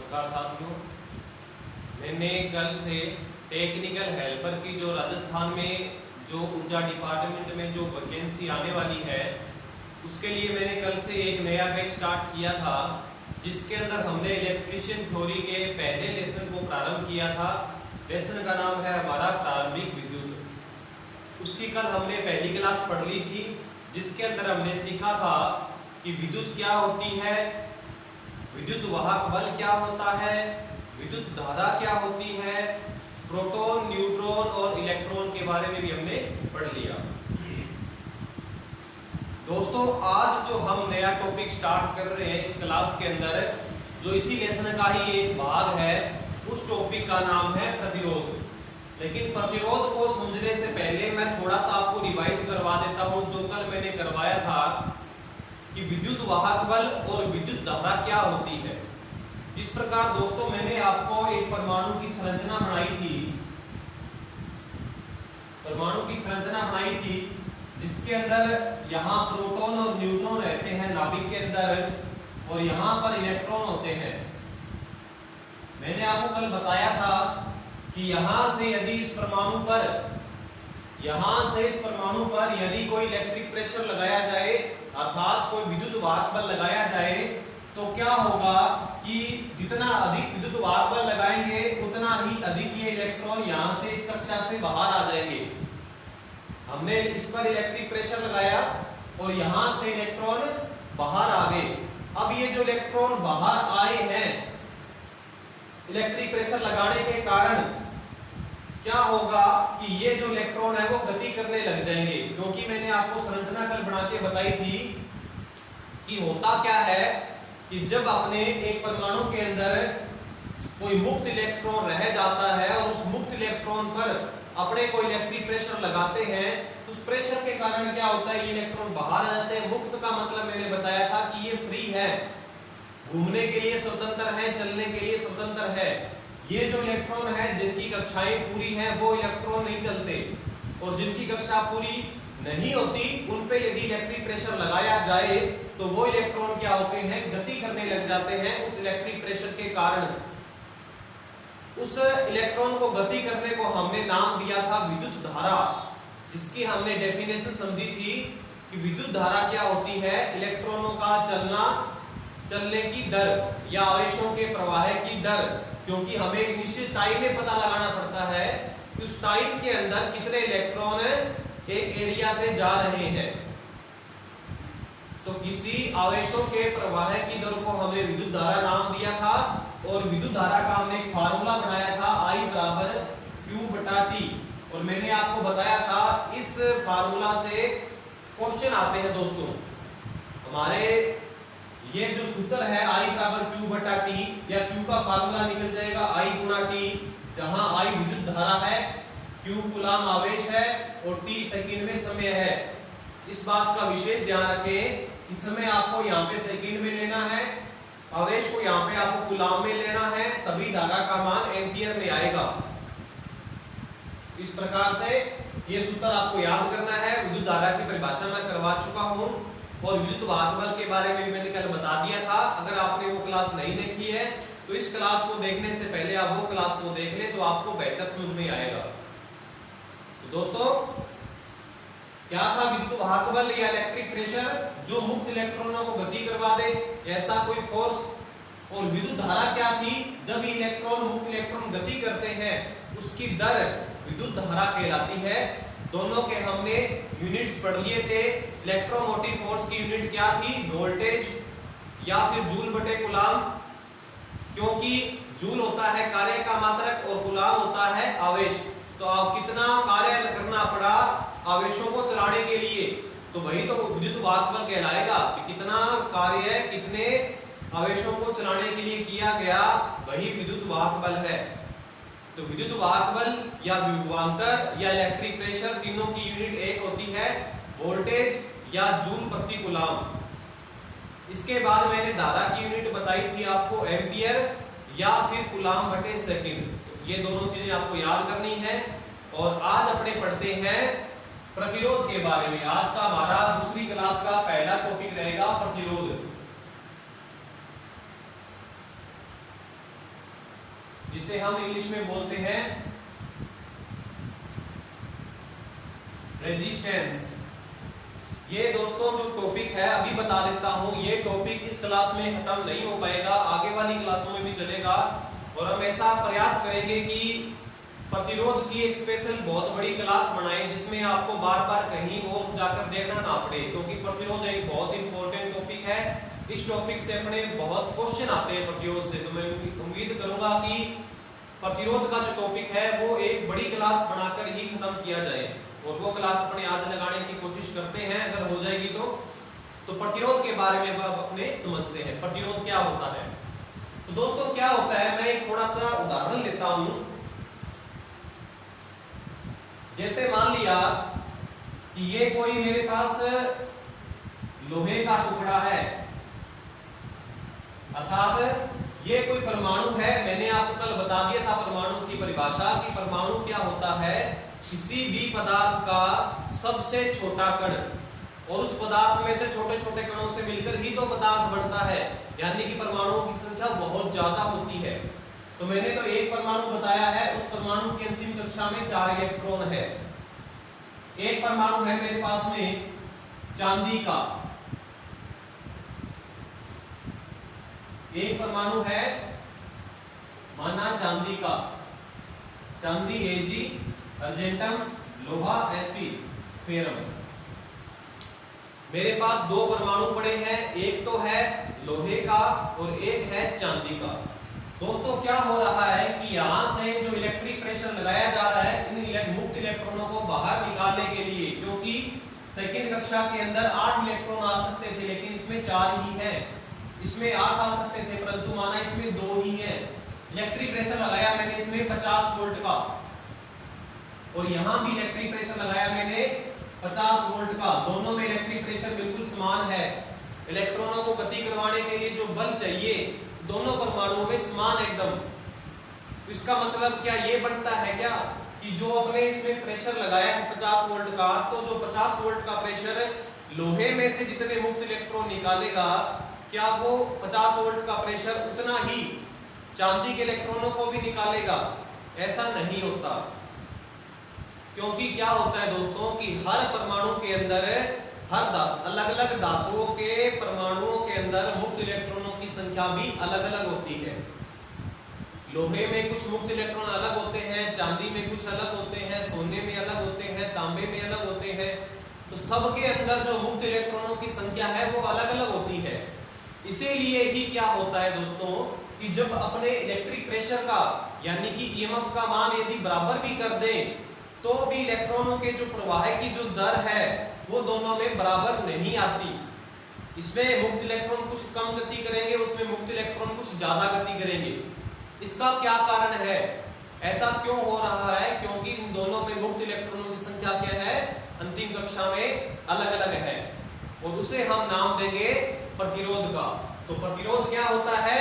नमस्कार साथियों, मैंने कल से टेक्निकल हेल्पर की जो राजस्थान में जो ऊर्जा डिपार्टमेंट में जो वैकेंसी आने वाली है उसके लिए मैंने कल से एक नया बैच स्टार्ट किया था, जिसके अंदर हमने इलेक्ट्रिशियन थ्योरी के पहले लेसन को प्रारंभ किया था। लेसन का नाम है हमारा प्रारंभिक विद्युत। उसकी कल हमने पहली क्लास पढ़ ली थी, जिसके अंदर हमने सीखा था कि विद्युत क्या होती है, विद्युत वाहक बल क्या होता है, विद्युत धारा क्या होती है, प्रोटॉन, न्यूट्रॉन और इलेक्ट्रॉन के बारे में भी हमने पढ़ लिया। दोस्तों, आज जो हम नया टॉपिक स्टार्ट कर रहे हैं इस क्लास के अंदर, जो इसी लेसन का ही एक भाग है, उस टॉपिक का नाम है प्रतिरोध। लेकिन प्रतिरोध को समझने से पहले मैं थोड़ा सा आपको रिवाइज करवा देता हूं जो कल मैंने करवाया था कि विद्युत वाहक बल और विद्युत धारा क्या होती है। जिस प्रकार दोस्तों मैंने आपको एक परमाणु की संरचना बनाई थी, जिसके अंदर यहाँ प्रोटॉन और न्यूट्रॉन रहते हैं नाभिक के अंदर, और यहाँ पर इलेक्ट्रॉन होते हैं। मैंने आपको कल बताया था कि यहाँ से इस परमाणु पर यदि कोई इलेक्ट्रिक प्रेशर लगाया जाए, अर्थात कोई विद्युत वाहक बल लगाया जाए, तो क्या होगा कि जितना अधिक विद्युत वाहक बल लगाएंगे उतना ही अधिक ये इलेक्ट्रॉन यहाँ से इस कक्षा से बाहर आ जाएंगे। हमने इस पर इलेक्ट्रिक प्रेशर लगाया और यहाँ से इलेक्ट्रॉन बाहर आ गए। अब ये जो इलेक्ट्रॉन बाहर आए हैं इलेक्ट्रिक प्रेशर लगाने के कारण, क्या होगा कि ये जो इलेक्ट्रॉन है वो गति करने लग जाएंगे। क्योंकि मैंने आपको संरचना कल बना के बताई थी कि होता क्या है कि जब अपने एक परमाणु के अंदर कोई मुक्त इलेक्ट्रॉन रह जाता है और उस मुक्त इलेक्ट्रॉन पर अपने को इलेक्ट्रिक प्रेशर लगाते हैं, तो उस प्रेशर के कारण क्या होता है, ये इलेक्ट्रॉन बाहर आ जाते हैं। मुक्त का मतलब मैंने बताया था कि ये फ्री है, घूमने के लिए स्वतंत्र है, चलने के लिए स्वतंत्र है। ये जो इलेक्ट्रॉन है जिनकी कक्षाएं पूरी हैं वो इलेक्ट्रॉन नहीं चलते, और जिनकी कक्षा पूरी नहीं होती उन पे यदि इलेक्ट्रिक प्रेशर लगाया जाए तो वो इलेक्ट्रॉन क्या होते हैं, गति करने लग जाते हैं। उस इलेक्ट्रिक प्रेशर के कारण उस इलेक्ट्रॉन को गति करने को हमने नाम दिया था विद्युत धारा, जिसकी हमने डेफिनेशन समझी थी कि विद्युत धारा क्या होती है, इलेक्ट्रॉनों का चलने की दर या आवेशों के प्रवाह की दर। क्योंकि हमें एक निश्चित टाइम में पता लगाना पड़ता है कि उस टाइम के अंदर कितने इलेक्ट्रॉन एक एरिया से जा रहे हैं। तो किसी आवेशों के प्रवाह की दर को हमने विद्युत धारा नाम दिया था, और विद्युत धारा का हमने एक फार्मूला बनाया था I बराबर Q/T। और मैंने आपको बताया था इस फार्मूला से क्वेश्चन आते हैं दोस्तों। हमारे ये जो सूत्र है I बराबर Q/T, या Q का फार्मूला निकल जाएगा I गुणा T, जहां I विद्युत धारा है, Q कूलाम आवेश है और T सेकंड में समय है। इस बात का विशेष ध्यान रखें कि समय आपको यहाँ पे सेकंड में लेना है, आवेश को यहाँ पे आपको कूलाम में लेना है, तभी धारा का मान एम्पियर में आएगा। इस प्रकार से ये सूत्र आपको याद करना है। विद्युत धारा की परिभाषा मैं करवा चुका हूँ, और विद्युत वाहक बल के बारे में मैंने कल बता दिया था। अगर आपने वो क्लास नहीं देखी है तो इस क्लास को देखने से पहले आप वो क्लास को देख ले, तो आपको बेहतर समझ में आएगा। तो दोस्तों, क्या था विद्युत वाहक बल या इलेक्ट्रिक प्रेशर, जो मुक्त इलेक्ट्रॉनों को गति करवा दे, ऐसा कोई फोर्स। और विद्युत धारा क्या थी, जब मुक्त इलेक्ट्रॉन गति करते हैं उसकी दर विद्युत धारा कहलाती है। दोनों के हमने यूनिट्स पढ़ लिए थे। इलेक्ट्रोमोटिव फोर्स की यूनिट क्या थी, वोल्टेज या फिर जूल बटे कूलाम, क्योंकि जूल होता है कार्य का मात्रक और कूलाम होता है आवेश। तो आप कितना कार्य करना पड़ा आवेशों को चलाने के लिए, तो वही तो विद्युत वाहक बल कहलाएगा कि कितना कार्य कितने आवेशों को चलाने के लिए किया गया, वही विद्युत वाहक बल है। तो विद्युत वाहक बल या विभवांतर या इलेक्ट्रिक प्रेशर, तीनों की यूनिट एक होती है, वोल्टेज या जूल प्रति कूलाम। इसके बाद मैंने धारा की यूनिट बताई थी आपको, एम्पियर या फिर कूलाम बटे सेकंड। तो ये दोनों चीजें आपको याद करनी है। और आज अपने पढ़ते हैं प्रतिरोध के बारे में। आज का हमारा दूसरी क्लास का पहला टॉपिक रहेगा प्रतिरोध। जिसे हम इंग्लिश में बोलते हैं रेजिस्टेंस। ये दोस्तों जो टॉपिक है अभी बता देता हूं, ये टॉपिक इस क्लास में खत्म नहीं हो पाएगा, आगे वाली क्लासों में भी चलेगा। और हम ऐसा प्रयास करेंगे कि प्रतिरोध की एक स्पेशल बहुत बड़ी क्लास बनाएं जिसमें आपको बार बार कहीं और जाकर देखना ना पड़े, क्योंकि प्रतिरोध एक बहुत इंपॉर्टेंट टॉपिक है। इस टॉपिक से अपने बहुत क्वेश्चन आते हैं प्रतिरोध से, तो मैं उम्मीद करूंगा कि प्रतिरोध का जो टॉपिक है वो एक बड़ी क्लास बनाकर ही खत्म किया जाए, और वो क्लास अपने आज लगाने की कोशिश करते हैं। अगर हो जाएगी तो प्रतिरोध के बारे में अब अपने समझते हैं, प्रतिरोध क्या होता है। तो दोस्तों क्या होता है, मैं एक थोड़ा सा उदाहरण लेता हूं। जैसे मान लिया कि ये कोई मेरे पास लोहे का टुकड़ा है, अर्थात ये कोई परमाणु है। मैंने आपको कल बता दिया था परमाणु की परिभाषा कि परमाणु क्या होता है, किसी भी पदार्थ का सबसे छोटा कण, और उस पदार्थ में से छोटे छोटे कणों से मिलकर ही तो पदार्थ बनता है, यानी कि परमाणुओं की संख्या बहुत ज्यादा होती है। तो मैंने तो एक परमाणु बताया है, उस परमाणु की अंतिम कक्षा में 4 इलेक्ट्रॉन है। एक परमाणु है मेरे पास में चांदी का, एक परमाणु है माना चांदी का, चांदी Ag, अर्जेंटम लोहा Fe, फेरम। मेरे पास 2 परमाणु पड़े हैं, एक तो है लोहे का और एक है चांदी का। दोस्तों क्या हो रहा है कि यहां से जो इलेक्ट्रिक प्रेशर लगाया जा रहा है इन मुक्त इलेक्ट्रॉनों को बाहर निकालने के लिए, क्योंकि सेकंड कक्षा के अंदर 8 इलेक्ट्रॉन आ सकते थे, लेकिन इसमें 4 ही हैं। इसमें 8 आ सकते थे परंतु माना इसमें 2 ही है। इलेक्ट्रिक प्रेशर लगाया मैंने इसमें 50 वोल्ट का, और यहां भी इलेक्ट्रिक प्रेशर लगाया मैंने 50 वोल्ट का। दोनों में इलेक्ट्रिक प्रेशर बिल्कुल समान है। इलेक्ट्रॉनों को गति करवाने के लिए जो बल चाहिए दोनों परमाणुओं में समान एकदम। इसका मतलब क्या ये बनता है क्या कि जो अपने इसमें प्रेशर लगाया है 50 वोल्ट का, तो जो 50 वोल्ट का प्रेशर लोहे में से जितने मुक्त इलेक्ट्रॉन निकालेगा, क्या वो 50 वोल्ट का प्रेशर उतना ही चांदी के इलेक्ट्रॉनों को भी निकालेगा? ऐसा नहीं होता, क्योंकि क्या होता है दोस्तों कि हर परमाणु के अंदर, हर अलग अलग धातुओं के परमाणुओं के अंदर मुक्त इलेक्ट्रॉनों की संख्या भी अलग अलग होती है। लोहे में कुछ मुक्त इलेक्ट्रॉन अलग होते हैं, चांदी में कुछ अलग होते हैं, सोने में अलग होते हैं, तांबे में अलग होते हैं। तो सबके अंदर जो मुक्त इलेक्ट्रॉनों की संख्या है वो अलग अलग होती है। इसीलिए ही क्या होता है दोस्तों कि जब अपने इलेक्ट्रिक प्रेशर का यानी कि ईएमएफ का मान यदि बराबर भी कर दें, तो भी इलेक्ट्रॉनों के जो प्रवाह की जो दर है वो दोनों में बराबर नहीं आती। इसमें मुक्त इलेक्ट्रॉन कुछ कम गति करेंगे, उसमें मुक्त इलेक्ट्रॉन कुछ ज्यादा गति करेंगे। इसका क्या कारण है, ऐसा क्यों हो रहा है? क्योंकि इन दोनों में मुक्त इलेक्ट्रॉनों की संख्या क्या है, अंतिम कक्षा में अलग अलग है, और उसे हम नाम देंगे प्रतिरोध का। तो प्रतिरोध क्या होता है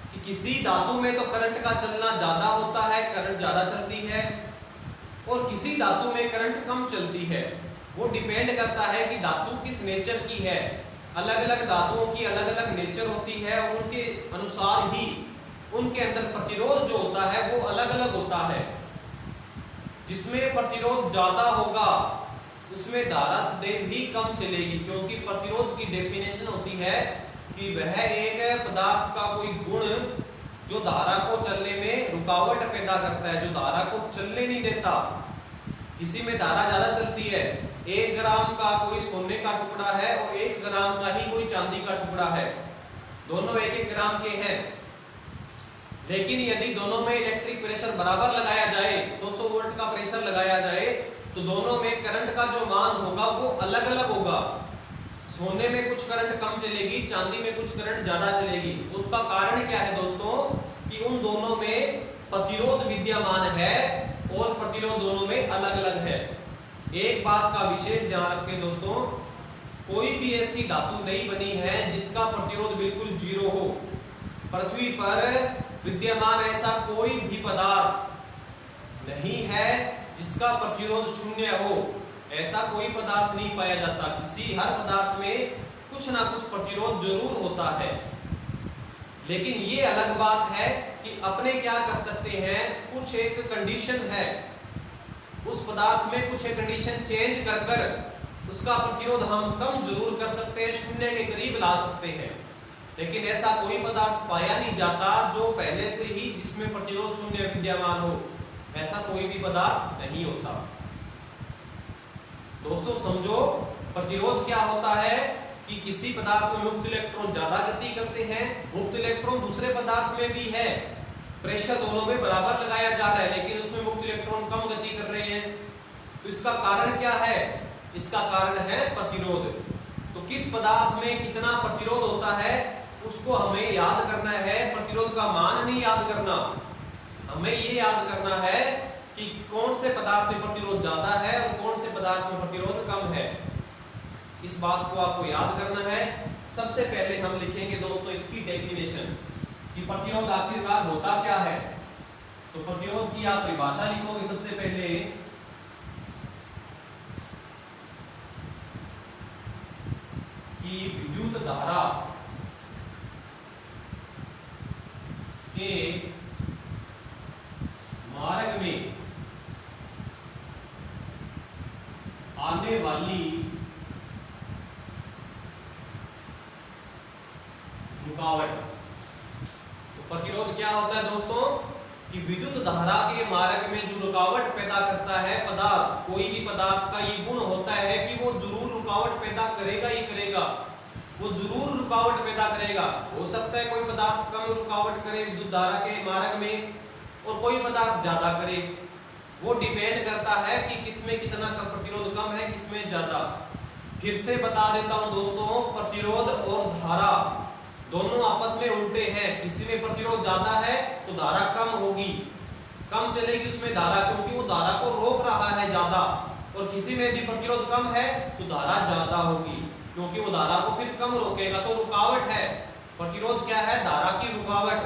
कि किसी धातु में तो करंट का चलना ज्यादा होता है, करंट ज्यादा चलती है, और किसी धातु में करंट कम चलती है। वो डिपेंड करता है कि धातु किस नेचर की है। अलग अलग धातुओं की अलग अलग नेचर होती है, और उनके अनुसार ही उनके अंदर प्रतिरोध जो होता है वो अलग अलग होता है। जिसमें प्रतिरोध ज्यादा होगा उसमें धारा सदैव भी कम चलेगी, क्योंकि प्रतिरोध की डेफिनेशन होती है कि वह एक पदार्थ का कोई गुण जो धारा को चलने में रुकावट पैदा करता है, जो धारा को चलने नहीं देता। किसी में धारा ज्यादा चलती है, 1 ग्राम का कोई सोने का टुकड़ा है और 1 ग्राम का ही कोई चांदी का टुकड़ा है, दोनों 1-1 ग्राम के हैं। लेकिन यदि दोनों में इलेक्ट्रिक प्रेशर बराबर लगाया जाए, 100 वोल्ट का प्रेशर लगाया जाए, तो दोनों में करंट का जो मान होगा वो अलग अलग होगा। सोने में कुछ करंट कम चलेगी, चांदी में कुछ करंट ज्यादा चलेगी। तो उसका कारण क्या है दोस्तों कि उन दोनों में प्रतिरोध विद्यमान है और प्रतिरोध दोनों में अलग अलग है। एक बात का विशेष ध्यान रखें दोस्तों, कोई भी ऐसी धातु नहीं बनी है जिसका प्रतिरोध बिल्कुल 0 हो। पृथ्वी पर विद्यमान ऐसा कोई भी पदार्थ नहीं है जिसका प्रतिरोध 0 हो। ऐसा कोई पदार्थ नहीं पाया जाता। हर पदार्थ में कुछ ना कुछ प्रतिरोध जरूर होता है। लेकिन ये अलग बात है कि अपने क्या कर सकते हैं, कुछ एक कंडीशन है, उस पदार्थ में कुछ एक कंडीशन चेंज कर कर उसका प्रतिरोध हम कम जरूर कर सकते हैं, शून्य के करीब ला सकते हैं। लेकिन ऐसा कोई पदार्थ पाया नहीं जाता जो पहले से ही जिसमें प्रतिरोध शून्य विद्यमान हो, ऐसा कोई भी पदार्थ नहीं होता। दोस्तों समझो, प्रतिरोध क्या होता है कि किसी पदार्थ में मुक्त इलेक्ट्रॉन ज्यादा गति करते हैं, मुक्त इलेक्ट्रॉन दूसरे पदार्थ में भी है, प्रेशर दोनों में बराबर लगाया जा रहा है, लेकिन उसमें मुक्त इलेक्ट्रॉन कम गति कर रहे हैं। तो इसका कारण क्या है? इसका कारण है प्रतिरोध। तो किस पदार्थ में कितना प्रतिरोध होता है उसको हमें याद करना है, प्रतिरोध का मान नहीं याद करना। हमें ये याद करना है कि कौन से पदार्थ में प्रतिरोध ज्यादा है और कौन से पदार्थ में प्रतिरोध कम है। इस बात को आपको याद करना है। सबसे पहले हम लिखेंगे दोस्तों इसकी डेफिनेशन कि प्रतिरोध आखिरकार होता क्या है। तो प्रतिरोध की आप परिभाषा लिखोगे सबसे पहले कि विद्युत धारा के मार्ग में आने वाली रुकावट। तो प्रतिरोध क्या होता है दोस्तों कि विद्युत धारा के मार्ग में जो रुकावट पैदा करता है पदार्थ, कोई भी पदार्थ का ये गुण होता है कि वो जरूर रुकावट पैदा करेगा ही करेगा, वो जरूर रुकावट पैदा करेगा। हो सकता है कोई पदार्थ कम रुकावट करे विद्युत धारा के मार्ग में और कोई पदार्थ ज्यादा करे, वो डिपेंड करता है कि किसमें कितना प्रतिरोध कम है, किसमें ज्यादा। फिर से बता देता हूं दोस्तों, प्रतिरोध और धारा दोनों आपस में उल्टे हैं। किसी में प्रतिरोध ज्यादा है तो धारा कम होगी, कम चलेगी उसमें धारा, क्योंकि वो धारा को रोक रहा है ज्यादा। और किसी में यदि प्रतिरोध कम है तो धारा ज्यादा होगी, क्योंकि वो धारा को फिर कम रोकेगा। तो रुकावट है, प्रतिरोध क्या है? धारा की रुकावट।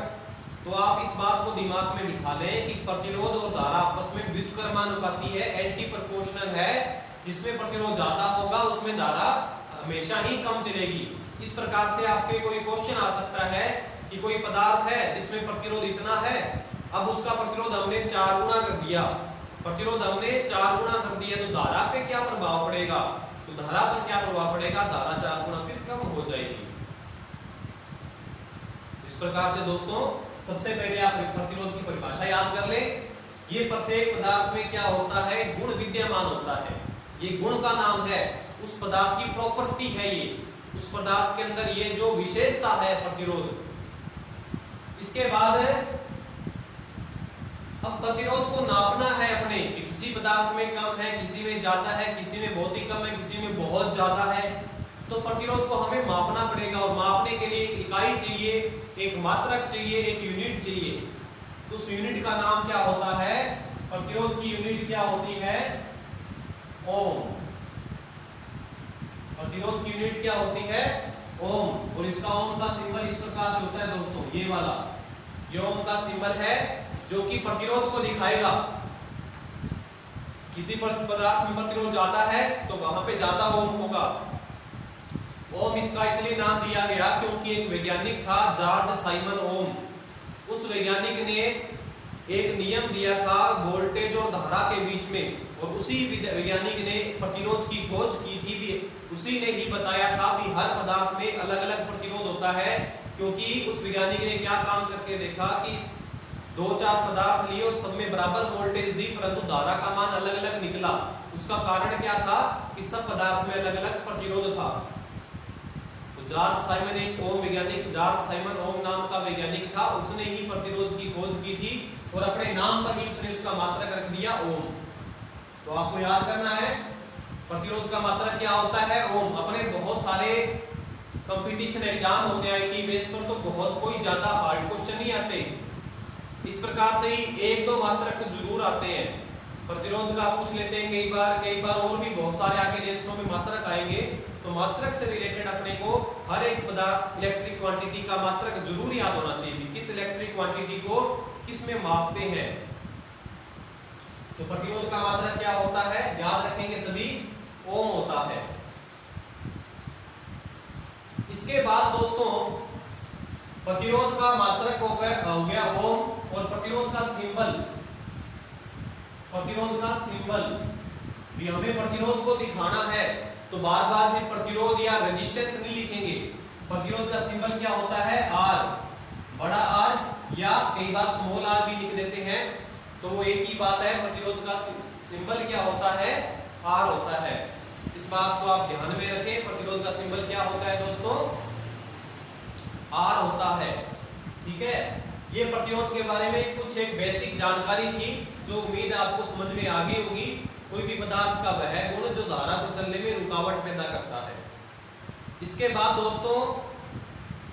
तो आप इस बात को दिमाग में बिठा लें कि प्रतिरोध और धारा आपस में व्युत्क्रमानुपाती है, एंटी प्रोपोर्शनल है। जिसमें प्रतिरोध ज्यादा होगा उसमें धारा हमेशा ही कम चलेगी। इस प्रकार से आपके कोई क्वेश्चन आ सकता है कि कोई पदार्थ है जिसमें प्रतिरोध इतना है, अब उसका प्रतिरोध हमने 4 गुना कर दिया, प्रतिरोध हमने 4 गुना कर दिया, तो धारा पे क्या प्रभाव पड़ेगा? तो धारा पर क्या प्रभाव पड़ेगा? धारा 4 गुना फिर कम हो जाएगी। इस प्रकार से दोस्तों सबसे पहले आप प्रतिरोध की परिभाषा याद कर लें। ये प्रत्येक पदार्थ में क्या होता है? गुण विद्यमान होता है। ये गुण का नाम है, उस पदार्थ की प्रॉपर्टी है, ये उस पदार्थ के अंदर ये जो विशेषता है प्रतिरोध। इसके बाद अब प्रतिरोध को नापना है अपने कि किसी पदार्थ में कम है, किसी में ज्यादा है, किसी में बहुत ही कम है, किसी में बहुत ज्यादा है। तो प्रतिरोध को हमें मापना पड़ेगा और मापने के लिए एक इकाई चाहिए, एक मात्रक चाहिए, एक यूनिट चाहिए। तो उस यूनिट का नाम क्या होता है? प्रतिरोध की यूनिट क्या होती है? ओम। प्रतिरोध की यूनिट क्या होती है? ओम। और इसका ओम का सिंबल इस प्रकार से होता है दोस्तों, ये वाला, ये ओम का सिंबल है जो कि प्रतिरोध को दिखाएगा। किसी पदार्थ में प्रतिरोध ज्यादा है तो वहां पे ज्यादा ओम होगा। ओम इसका इसलिए नाम दिया गया क्योंकि एक वैज्ञानिक था जॉर्ज साइमन ओम। उस वैज्ञानिक ने एक नियम दिया था वोल्टेज और धारा के बीच में, और उसी वैज्ञानिक ने प्रतिरोध की खोज की थी भी। उसी ने ही बताया था कि हर पदार्थ में अलग अलग प्रतिरोध होता है, क्योंकि उस वैज्ञानिक ने क्या काम करके देखा कि 2-4 पदार्थ लिए और सब में बराबर वोल्टेज दी, परंतु धारा का मान अलग अलग निकला। उसका कारण क्या था कि सब पदार्थ में अलग अलग प्रतिरोध था। तो जॉर्ज साइमन एक ओम वैज्ञानिक, जॉर्ज साइमन ओम नाम का वैज्ञानिक था, उसने ही प्रतिरोध की खोज की थी और अपने नाम पर ही उसने उसका मात्रक रख दिया ओम। तो आपको याद करना है प्रतिरोध का मात्रक क्या होता है? ओम। अपने बहुत सारे कंपटीशन एग्जाम होते हैं आईटी बेस पर, तो बहुत कोई ज्यादा हार्ड क्वेश्चन नहीं आते। इस प्रकार से ही 1-2 मात्रक जरूर आते हैं। प्रतिरोध का पूछ लेते हैं कई बार और भी बहुत सारे आगे लेसनों में मात्रक आएंगे। तो मात्रक से रिलेटेड अपने को हर एक पदार्थ इलेक्ट्रिक क्वांटिटी का मात्रक जरूर याद होना चाहिए, किस इलेक्ट्रिक क्वांटिटी को किस में मापते हैं। तो प्रतिरोध का मात्रक क्या होता है? याद रखेंगे सभी, ओम होता है। इसके बाद दोस्तों प्रतिरोध का मात्रक हो गया ओम, और प्रतिरोध का सिंबल भी हमें प्रतिरोध को दिखाना है तो बार बार फिर प्रतिरोध या रेजिस्टेंस नहीं लिखेंगे। प्रतिरोध का सिंबल क्या होता है? आर, बड़ा आर या कई बार स्मॉल आर भी लिख देते हैं, तो वो एक ही बात है। प्रतिरोध का सिंबल क्या होता है? आर होता है। इस बात को आप ध्यान में रखें। प्रतिरोध का सिंबल क्या होता है दोस्तों? आर होता है। ठीक है, ये प्रतिरोध के बारे में कुछ एक बेसिक जानकारी थी जो उम्मीद है आपको समझ में आ गई होगी। कोई भी पदार्थ का वह गुण जो धारा को चलने में रुकावट पैदा करता है। इसके बाद दोस्तों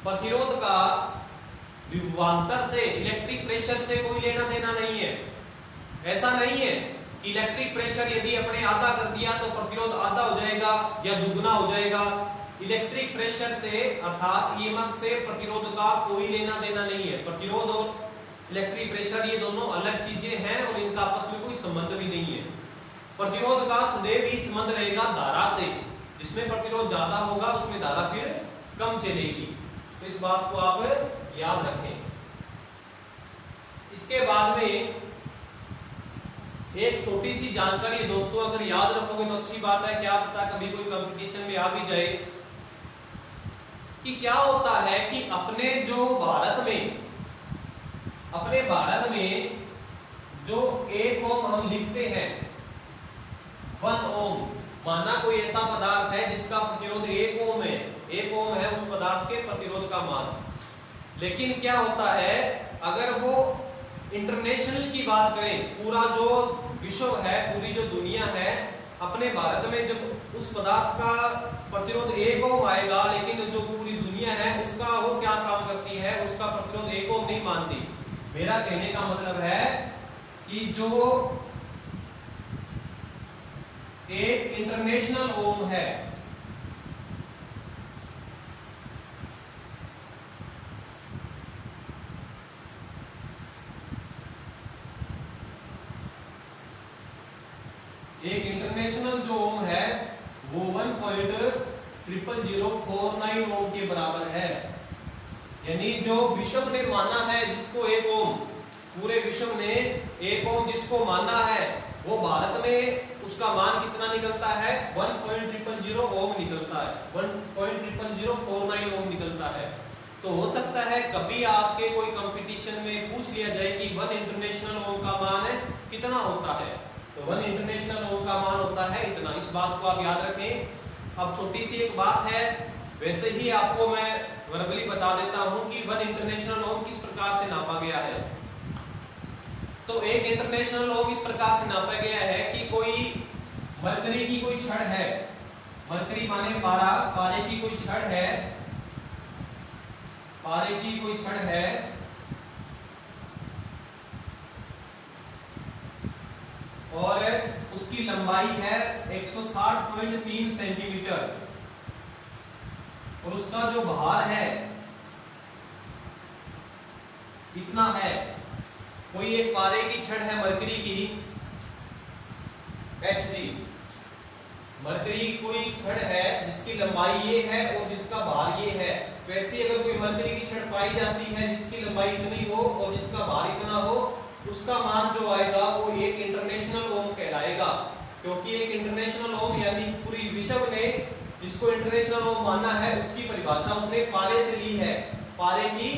प्रतिरोध का विभवांतर से, इलेक्ट्रिक प्रेशर से कोई लेना देना नहीं है। ऐसा नहीं है कि इलेक्ट्रिक प्रेशर यदि अपने आधा कर दिया तो प्रतिरोध आधा हो जाएगा या दुगना हो जाएगा। इलेक्ट्रिक प्रेशर से अर्थात ईएमएफ से प्रतिरोध का कोई लेना देना नहीं है। प्रतिरोध और इलेक्ट्रिक प्रेशर ये दोनों अलग चीजें हैं और इनका आपस में कोई संबंध भी नहीं है। प्रतिरोध का सदैव ही संबंध रहेगा धारा से। जिसमें प्रतिरोध ज्यादा होगा उसमें धारा फिर कम चलेगी। तो इस बात को आप याद रखें। इसके बाद में एक छोटी सी जानकारी दोस्तों, अगर याद रखोगे तो अच्छी बात है। क्या पता कभी कोई कंपटीशन में आ भी जाए कि क्या होता है कि अपने भारत में जो 1 ओम हम लिखते हैं, 1 ओम, माना कोई ऐसा पदार्थ है जिसका प्रतिरोध 1 ओम है, 1 ओम है उस पदार्थ के प्रतिरोध का मान। लेकिन क्या होता है अगर वो इंटरनेशनल की बात करें, पूरा जो विश्व है, पूरी जो दुनिया है, अपने भारत में जब उस पदार्थ का प्रतिरोध 1 ओम आएगा, लेकिन जो पूरी दुनिया है उसका वो क्या काम करती है, उसका प्रतिरोध 1 ओम नहीं मानती। मेरा कहने का मतलब है कि जो एक इंटरनेशनल ओम है, एक इंटरनेशनल जो ओम है वो 1.00049 ओम के बराबर है। यानी जो विश्व ने माना है जिसको 1 ओम, पूरे विश्व ने 1 ओम जिसको माना है, वो भारत में उसका मान कितना निकलता है? 1.000 ओम निकलता है, 1.00049 ओम निकलता है। तो हो सकता है कभी आपके कोई कंपटीशन में पूछ लिया जाए कि 1 इंटरनेशनल ओम का मान है कितना होता है, तो 1 इंटरनेशनल ओम का मान होता है इतना। इस बात को आप याद रखें। अब छोटी सी एक बात है, वैसे ही आपको मैं वर्बली बता देता हूं कि 1 इंटरनेशनल ओम किस प्रकार से नापा गया है। तो एक इंटरनेशनल ओम इस प्रकार से नापा गया है कि कोई मरकरी की कोई छड़ है, मरकरी माने पारा, पारे की कोई छड़ है, पारे की कोई छड़ है और उसकी लंबाई है 160.3 सेंटीमीटर और उसका जो भार है इतना है। कोई एक पारे की छड़ है मरकरी की, Hg, मरकरी कोई छड़ है जिसकी लंबाई ये है और जिसका भार ये है। वैसे अगर कोई मरकरी की छड़ पाई जाती है जिसकी लंबाई इतनी हो और जिसका भार इतना हो, उसका मान जो आएगा वो एक इंटरनेशनल ओम कहलाएगा। क्योंकि एक इंटरनेशनल ओम यानी पूरी विश्व ने जिसको इंटरनेशनल ओम माना है उसकी परिभाषा उसने पारे से ली है, पारे की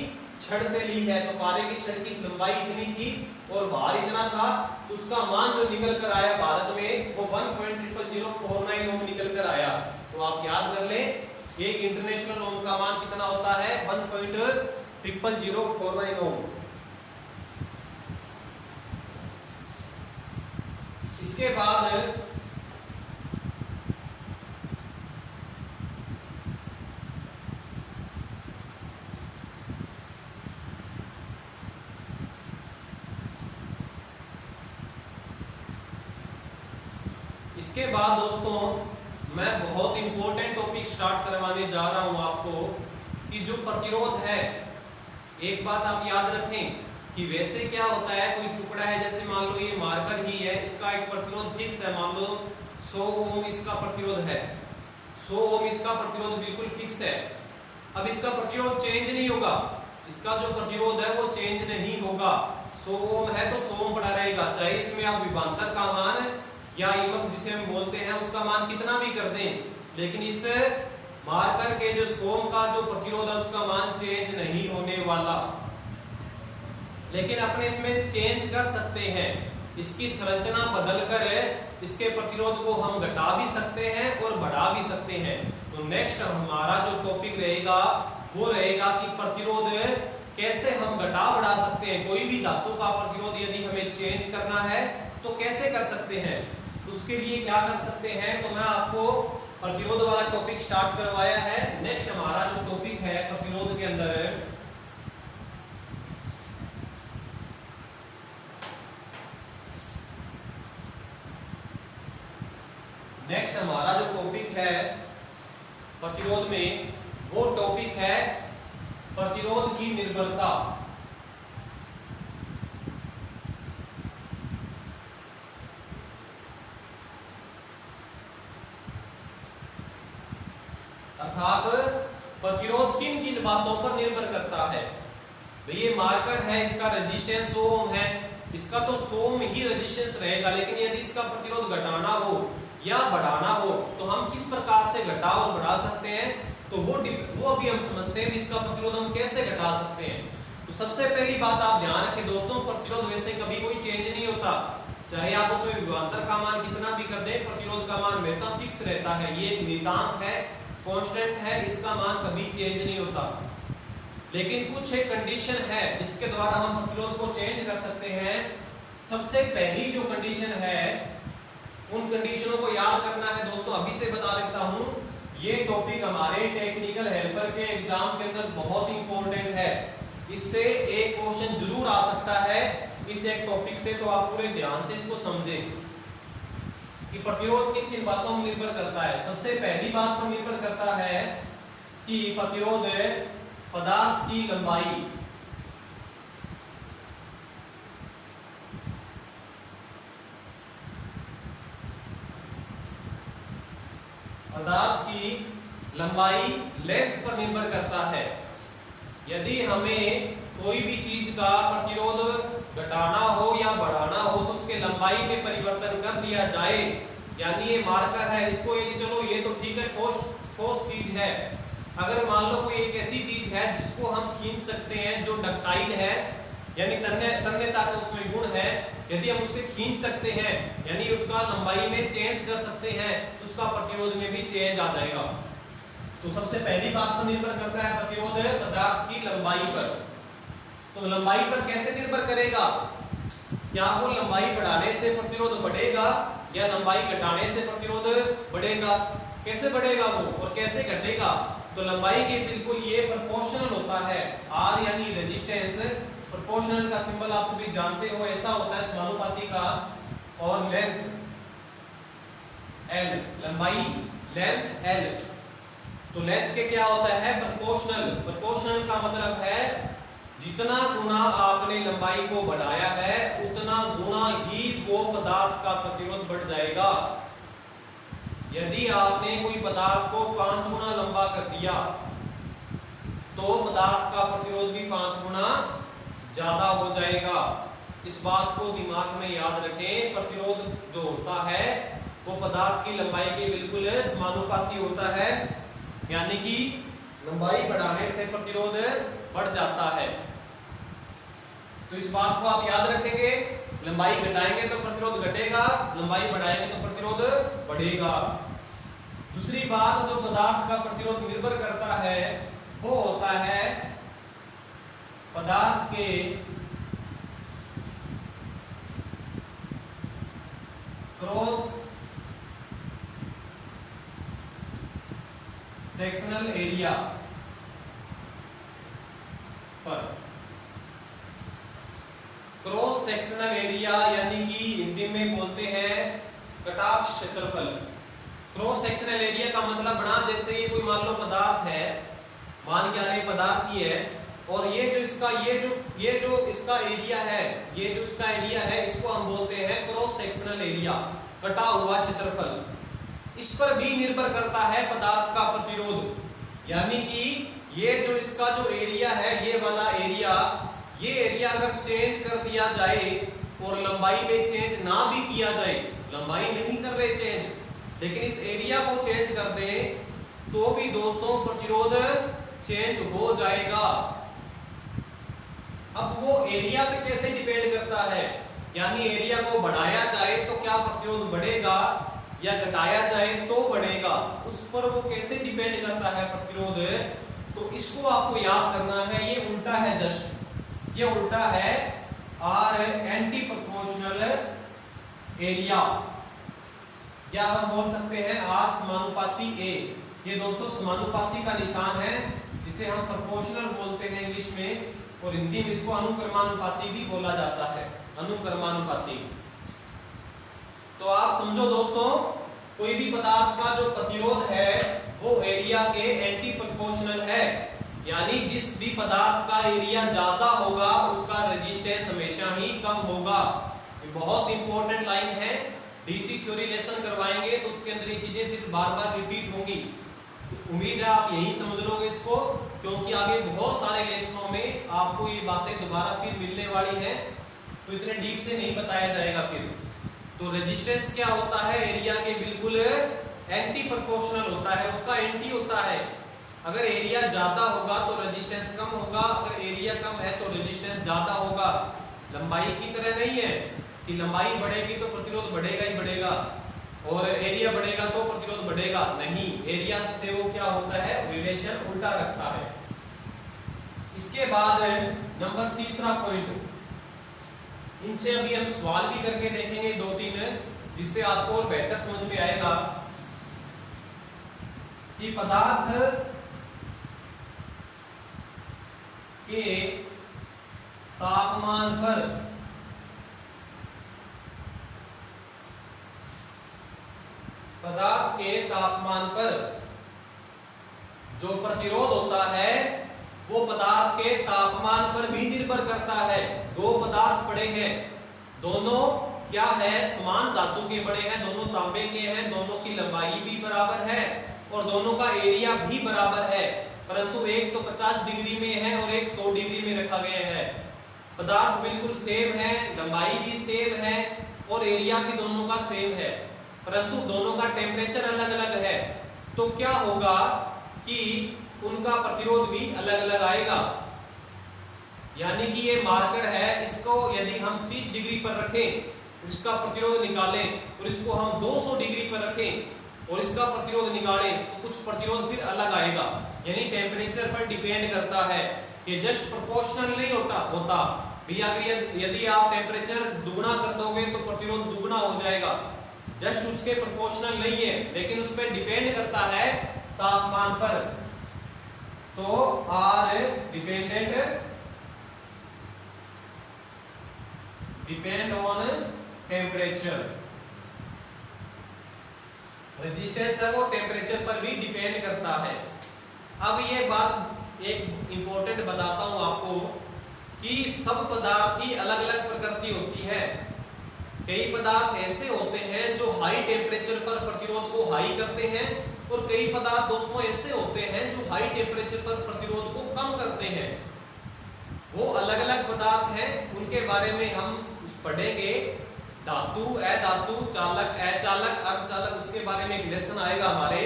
छड़ से ली है। तो पारे की छड़ की लंबाई इतनी थी और भार इतना था, तो उसका मान जो निकल कर आया भारत में वो 1.00049 ओम निकल कर आया। तो आप याद कर ले, एक इंटरनेशनल ओम का मान कितना होता है? 1.00049 ओम। इसके बाद दोस्तों मैं बहुत इंपॉर्टेंट टॉपिक स्टार्ट करवाने जा रहा हूं आपको कि जो प्रतिरोध है, एक बात आप याद रखें कि वैसे क्या होता है, कोई टुकड़ा है, जैसे मान लो ये मार्कर ही है, इसका एक प्रतिरोध फिक्स है, मान लो 100 ओम इसका प्रतिरोध है, 100 ओम इसका प्रतिरोध बिल्कुल फिक्स है। अब इसका प्रतिरोध चेंज नहीं होगा, इसका जो प्रतिरोध है वो चेंज नहीं होगा। 100 ओम है तो 100 ओम पड़ा रहेगा, चाहे इसमें आप विभवांतर का मान या ईएमएफ जिसे हम बोलते हैं उसका मान कितना भी कर दें, लेकिन इस मार्कर के जो 100 ओम का जो प्रतिरोध है उसका मान चेंज नहीं होने वाला। लेकिन अपने इसमें चेंज कर सकते हैं, इसकी संरचना बदलकर इसके प्रतिरोध को हम घटा भी सकते हैं और बढ़ा भी सकते हैं। तो नेक्स्ट हमारा जो टॉपिक रहेगा वो रहेगा कि प्रतिरोध कैसे हम घटा बढ़ा सकते हैं। कोई भी धातु का प्रतिरोध यदि हमें चेंज करना है तो कैसे कर सकते हैं, उसके लिए क्या कर सकते हैं। तो मैं आपको प्रतिरोध वाला टॉपिक स्टार्ट करवाया है। नेक्स्ट हमारा जो टॉपिक है प्रतिरोध के अंदर, नेक्स्ट हमारा जो टॉपिक है प्रतिरोध में वो टॉपिक है प्रतिरोध की निर्भरता। अर्थात प्रतिरोध किन किन बातों पर निर्भर करता है। भाई ये मार्कर है, इसका रेजिस्टेंस 100 ओम है, इसका तो 100 ओम ही रेजिस्टेंस रहेगा, लेकिन यदि इसका प्रतिरोध घटाना हो या बढ़ाना हो तो हम किस प्रकार से घटा और बढ़ा सकते हैं, तो वो अभी हम समझते हैं इसका प्रतिरोध हम कैसे घटा सकते हैं। तो सबसे पहली बात आप ध्यान रखें दोस्तों, प्रतिरोध वैसे कभी कोई चेंज नहीं होता, चाहे आप उसमें विभवांतर का मान कितना भी कर दें, प्रतिरोध का मान हमेशा फिक्स रहता है। ये एक नियतांक है, कांस्टेंट है, इसका मान कभी चेंज नहीं होता। लेकिन कुछ एक कंडीशन है जिसके द्वारा हम प्रतिरोध को चेंज कर सकते हैं। सबसे पहली जो कंडीशन है उन कंडीशनों को याद करना है दोस्तों, अभी से बता देता हूं। ये टॉपिक हमारे टेक्निकल हेल्पर के एग्जाम के अंदर बहुत इंपॉर्टेंट है, इससे एक क्वेश्चन जरूर आ सकता है इस एक टॉपिक से, तो आप पूरे ध्यान से इसको समझें कि प्रतिरोध किन किन बातों पर निर्भर करता है। सबसे पहली बात पर निर्भर करता है कि प्रतिरोध पदार्थ की लंबाई, पदार्थ की लंबाई लेंथ पर निर्भर करता है। यदि हमें कोई भी चीज का प्रतिरोध घटाना हो या बढ़ाना हो तो उसके लंबाई में परिवर्तन कर दिया जाए, यानी ये मार्कर है, इसको यदि चलो ये तो ठीक है ठोस चीज है, अगर मान लो कोई एक ऐसी चीज है जिसको हम खींच सकते हैं जो डक्टाइल है, यानी तन्यता का उसमें गुण है, यदि हम उसे खींच सकते हैं यानी उसका लंबाई में चेंज कर सकते हैं तो उसका प्रतिरोध में भी चेंज आ जाएगा। तो सबसे पहली बात पर निर्भर करता है प्रतिरोध पदार्थ की लंबाई पर। तो लंबाई पर कैसे निर्भर करेगा, क्या वो लंबाई बढ़ाने से प्रतिरोध बढ़ेगा या लंबाई घटाने से प्रतिरोध बढ़ेगा, कैसे बढ़ेगा वो और कैसे घटेगा। तो लंबाई के बिल्कुल ये प्रोपोर्शनल होता है, आर यानी रेजिस्टेंस, प्रोपोर्शनल का सिंबल आप सभी जानते हो, ऐसा होता है समानुपाती का, और लेंथ एल, लंबाई लेंथ एल। तो लेंथ के क्या होता है प्रोपोर्शनल, प्रोपोर्शनल का मतलब है जितना गुना आपने लंबाई को बढ़ाया है उतना गुना ही वो पदार्थ का प्रतिरोध बढ़ जाएगा। यदि आपने कोई पदार्थ को 5 गुना लंबा कर दिया तो पदार्थ का प्रतिरोध भी 5 गुना ज्यादा हो जाएगा। इस बात को दिमाग में याद रखें, प्रतिरोध जो होता है वो पदार्थ की लंबाई के बिल्कुल समानुपाती होता है, यानी कि लंबाई बढ़ाने से प्रतिरोध बढ़ जाता है। तो इस बात को आप याद रखेंगे, लंबाई घटाएंगे तो प्रतिरोध घटेगा, लंबाई बढ़ाएंगे तो प्रतिरोध बढ़ेगा। दूसरी बात जो पदार्थ का प्रतिरोध निर्भर करता है वो होता है पदार्थ के क्रॉस सेक्शनल एरिया पर। क्रॉस सेक्शनल एरिया यानी कि हिंदी में बोलते हैं कटाक्ष क्षेत्रफल। क्रॉस सेक्शनल एरिया का मतलब बना, जैसे ये कोई मान लो पदार्थ है, मान क्या रहे पदार्थ ही है, और ये जो इसका इसका एरिया है, ये जो इसका एरिया है इसको हम बोलते हैं क्रॉस सेक्शनल एरिया, कटा हुआ क्षेत्रफल। इस पर भी निर्भर करता है पदार्थ का प्रतिरोध, यानी कि ये जो इसका जो एरिया है, ये वाला एरिया, ये एरिया अगर चेंज कर दिया जाए और लंबाई में चेंज ना भी किया जाए, लंबाई नहीं कर रहे चेंज, लेकिन इस एरिया को चेंज कर दें तो भी दोस्तों प्रतिरोध चेंज हो जाएगा। अब वो एरिया पे कैसे डिपेंड करता है, यानी एरिया को बढ़ाया जाए तो क्या प्रतिरोध बढ़ेगा या घटाया जाए तो बढ़ेगा, उस पर वो कैसे डिपेंड करता है प्रतिरोध। तो इसको आपको याद करना है, ये उल्टा है, जस्ट ये उल्टा है, आर एंटी प्रोपोर्शनल एरिया, या हम बोल सकते हैं आर समानुपाती ए। ये दोस्तों समानुपाती का निशान है, जिसे हम प्रोपोर्शनल बोलते हैं इंग्लिश में, और हिंदी में इसको अनुक्रमानुपाती भी बोला जाता है, अनुक्रमानुपाती। तो आप समझो दोस्तों, कोई भी पदार्थ का जो प्रतिरोध है वो एरिया के एंटी प्रोपोर्शनल है, यानी जिस भी पदार्थ का एरिया ज्यादा होगा उसका रेजिस्टेंस हमेशा ही कम होगा। ये बहुत इंपॉर्टेंट लाइन है, डीसी थ्योरी लेसन करवाएंगे तो उसके अंदर ये चीजें फिर बार बार रिपीट होंगी। तो उम्मीद है आप यही समझ लोगे इसको, क्योंकि आगे बहुत सारे लेसनों में आपको ये बातें दोबारा फिर मिलने वाली हैं, तो इतने डीप से नहीं बताया जाएगा फिर। तो रेजिस्टेंस क्या होता है, एरिया के बिल्कुल एंटी प्रोपोर्शनल होता है, उसका एंटी होता है। अगर एरिया ज्यादा होगा तो रेजिस्टेंस कम होगा, अगर एरिया कम है तो रेजिस्टेंस ज्यादा होगा। लंबाई की तरह नहीं है कि लंबाई बढ़ेगी तो प्रतिरोध बढ़ेगा ही बढ़ेगा और एरिया बढ़ेगा तो प्रतिरोध बढ़ेगा, नहीं, एरिया से वो क्या होता है, रिलेशन उल्टा रखता है। इसके बाद नंबर तीसरा पॉइंट, इनसे अभी हम सवाल भी करके देखेंगे 2-3, जिससे आपको और बेहतर समझ में आएगा कि पदार्थ के तापमान पर जो प्रतिरोध होता है वो पदार्थ के तापमान पर भी निर्भर करता है। दो पदार्थ पड़े हैं, दोनों क्या है, समान धातु के बड़े हैं, दोनों तांबे के हैं, दोनों की लंबाई भी बराबर है और दोनों का एरिया भी बराबर है, परंतु एक तो 50 डिग्री में है और एक 100 डिग्री में रखा गया है। पदार्थ बिल्कुल सेम है, लंबाई भी सेम है और एरिया भी दोनों का सेम है, परंतु दोनों का टेम्परेचर अलग अलग है। तो क्या होगा कि उनका प्रतिरोध भी अलग अलग आएगा। यानी कि ये मार्कर है, इसको यदि हम 30 डिग्री पर रखें, इसका प्रतिरोध निकालें, और इसको हम 200 डिग्री पर रखें और इसका प्रतिरोध निकालें, तो कुछ प्रतिरोध फिर अलग आएगा। यानी टेम्परेचर पर डिपेंड करता है, ये जस्ट प्रोपोर्शनल नहीं होता भैया। अगर यदि आप टेम्परेचर दुगना कर दोगे तो प्रतिरोध दुगना हो जाएगा, जस्ट उसके प्रोपोर्शनल नहीं है, लेकिन उस पर डिपेंड करता है तापमान पर। तो R depend on temperature, resistance है वो टेम्परेचर पर भी डिपेंड करता है। अब ये बात एक इंपॉर्टेंट बताता हूं आपको कि सब पदार्थ की अलग अलग प्रकृति होती है। कई पदार्थ ऐसे होते हैं जो हाई टेम्परेचर पर प्रतिरोध को हाई करते हैं, और कई पदार्थ दोस्तों ऐसे होते हैं जो हाई टेम्परेचर पर प्रतिरोध को कम करते हैं। वो अलग अलग पदार्थ हैं, उनके बारे में हम पढ़ेंगे। धातु, अधातु, चालक, अचालक, अर्धचालक, उसके बारे में एक लेसन आएगा हमारे,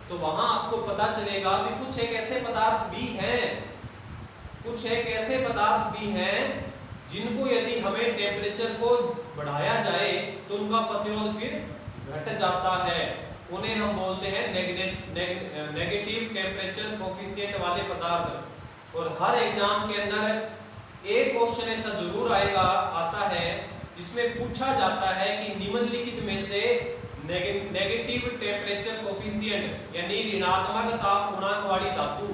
तो वहां आपको पता चलेगा कि कुछ एक ऐसे पदार्थ भी हैं जिनको यदि हमें टेम्परेचर को बढ़ाया जाए तो उनका प्रतिरोध फिर घट जाता है। उन्हें हम बोलते हैं नेगेटिव टेम्परेचर कोफिशिएंट वाले पदार्थ। और हर एग्जाम के अंदर एक क्वेश्चन ऐसा जरूर आता है जिसमें पूछा जाता है कि निम्नलिखित में से नेगेटिव टेम्परेचर कोफिशिएंट यानी ऋणात्मक ताप गुणांक वाली धातु,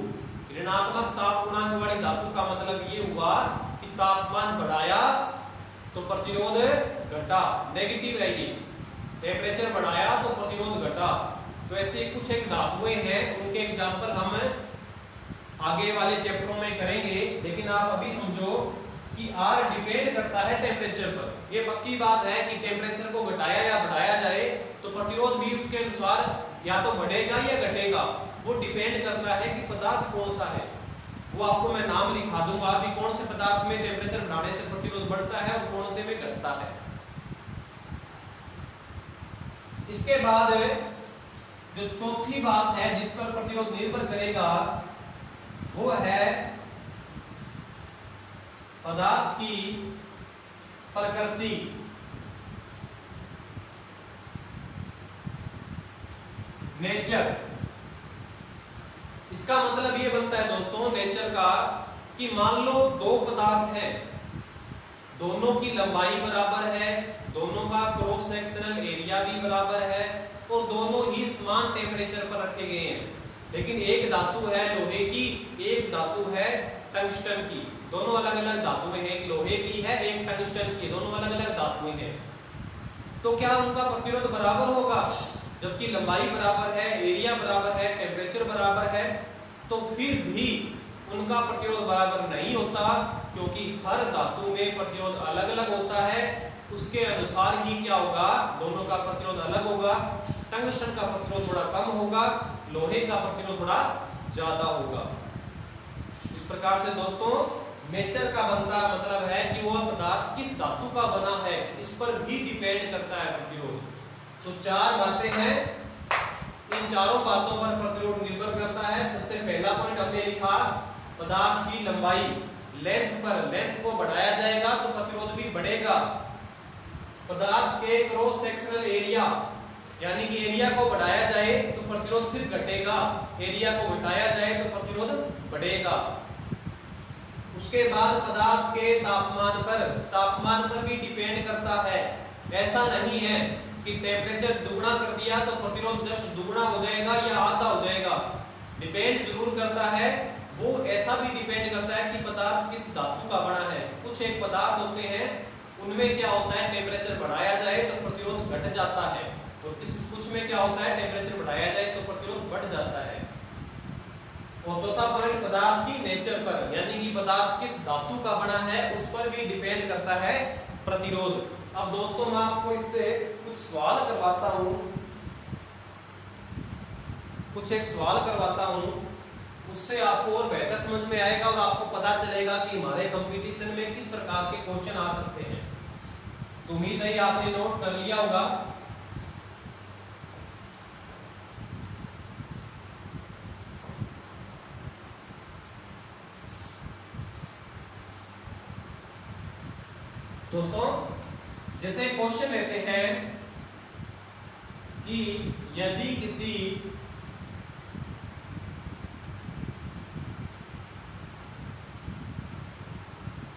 ऋणात्मक ताप गुणांक वाली धातु का मतलब ये हुआ कि तापमान बढ़ाया तो प्रतिरोध घटा, नेगेटिव है ये, टेम्परेचर बढ़ाया तो प्रतिरोध घटा। तो ऐसे कुछ एक धातुएं हैं, उनके एग्जाम्पल हम आगे वाले चैप्टरों में करेंगे, लेकिन आप अभी समझो कि आर डिपेंड करता है टेम्परेचर पर। ये पक्की बात है कि टेम्परेचर को घटाया या बढ़ाया जाए तो प्रतिरोध भी उसके अनुसार या तो बढ़ेगा या घटेगा, वो डिपेंड करता है कि पदार्थ कौन सा है। वो आपको मैं नाम लिखा दूंगा अभी, कौन से पदार्थ में टेम्परेचर बढ़ाने से प्रतिरोध बढ़ता है और कौन से में घटता है। इसके बाद जो चौथी बात है जिस पर प्रतिरोध निर्भर करेगा वो है पदार्थ की प्रकृति। नेचर। इसका मतलब ये बनता है दोस्तों नेचर का कि मान लो दो पदार्थ हैं, दोनों की लंबाई बराबर है, दोनों का क्रॉस सेक्शनल एरिया भी बराबर है और दोनों ही समान टेम्परेचर पर रखे गए हैं, लेकिन एक धातु है लोहे की, एक धातु है टंगस्टन की। दोनों अलग अलग धातुएं हैं, एक लोहे की है एक टंगस्टन की, दोनों अलग अलग धातुएं हैं। तो क्या उनका प्रतिरोध बराबर होगा? जबकि लंबाई बराबर है, एरिया बराबर है, टेम्परेचर बराबर है, तो फिर भी उनका प्रतिरोध बराबर नहीं होता, क्योंकि हर धातु में प्रतिरोध अलग अलग होता है। उसके अनुसार ही क्या होगा, दोनों का प्रतिरोध अलग होगा। टंगस्टन का प्रतिरोध थोड़ा कम होगा, लोहे का प्रतिरोध थोड़ा ज्यादा होगा। इस प्रकार से दोस्तों नेचर का बनता मतलब है कि वह पदार्थ किस धातु का बना है, इस पर भी डिपेंड करता है प्रतिरोध। तो चार बातें हैं, इन चारों बातों पर प्रतिरोध निर्भर करता है। सबसे पहला पॉइंट हमने लिखा पदार्थ की लंबाई, लेंथ पर, लेंथ को बढ़ाया जाएगा तो प्रतिरोध भी बढ़ेगा। पदार्थ के क्रॉस सेक्शनल एरिया, यानी कि एरिया को बढ़ाया जाए तो प्रतिरोध फिर घटेगा, एरिया को घटाया जाए तो प्रतिरोध बढ़ेगा। उसके बाद पदार्थ के तापमान पर, तापमान पर भी डिपेंड करता है। ऐसा नहीं है कि टेम्परेचर दुगना कर दिया तो प्रतिरोध जस्ट दुगना हो जाएगा या आधा हो जाएगा। डिपेंड जरूर करता है, वो ऐसा भी डिपेंड करता है कि पदार्थ किस धातु का बना है। कुछ एक पदार्थ होते हैं उनमें क्या होता है, टेम्परेचर बढ़ाया जाए तो प्रतिरोध घट जाता है, और कुछ में क्या होता है, टेम्परेचर बढ़ाया जाए तो प्रतिरोध बढ़ जाता है। और चौथा पॉइंट पदार्थ की नेचर पर, यानी कि पदार्थ किस धातु का बना है उस पर भी डिपेंड करता है प्रतिरोध। अब दोस्तों मैं आपको इससे कुछ सवाल करवाता हूं, कुछ एक सवाल करवाता हूं, उससे आपको और बेहतर समझ में आएगा और आपको पता चलेगा कि हमारे कंपटीशन में किस प्रकार के क्वेश्चन आ सकते हैं। तो उम्मीद है आपने नोट कर लिया होगा। दोस्तों जैसे क्वेश्चन लेते हैं कि यदि किसी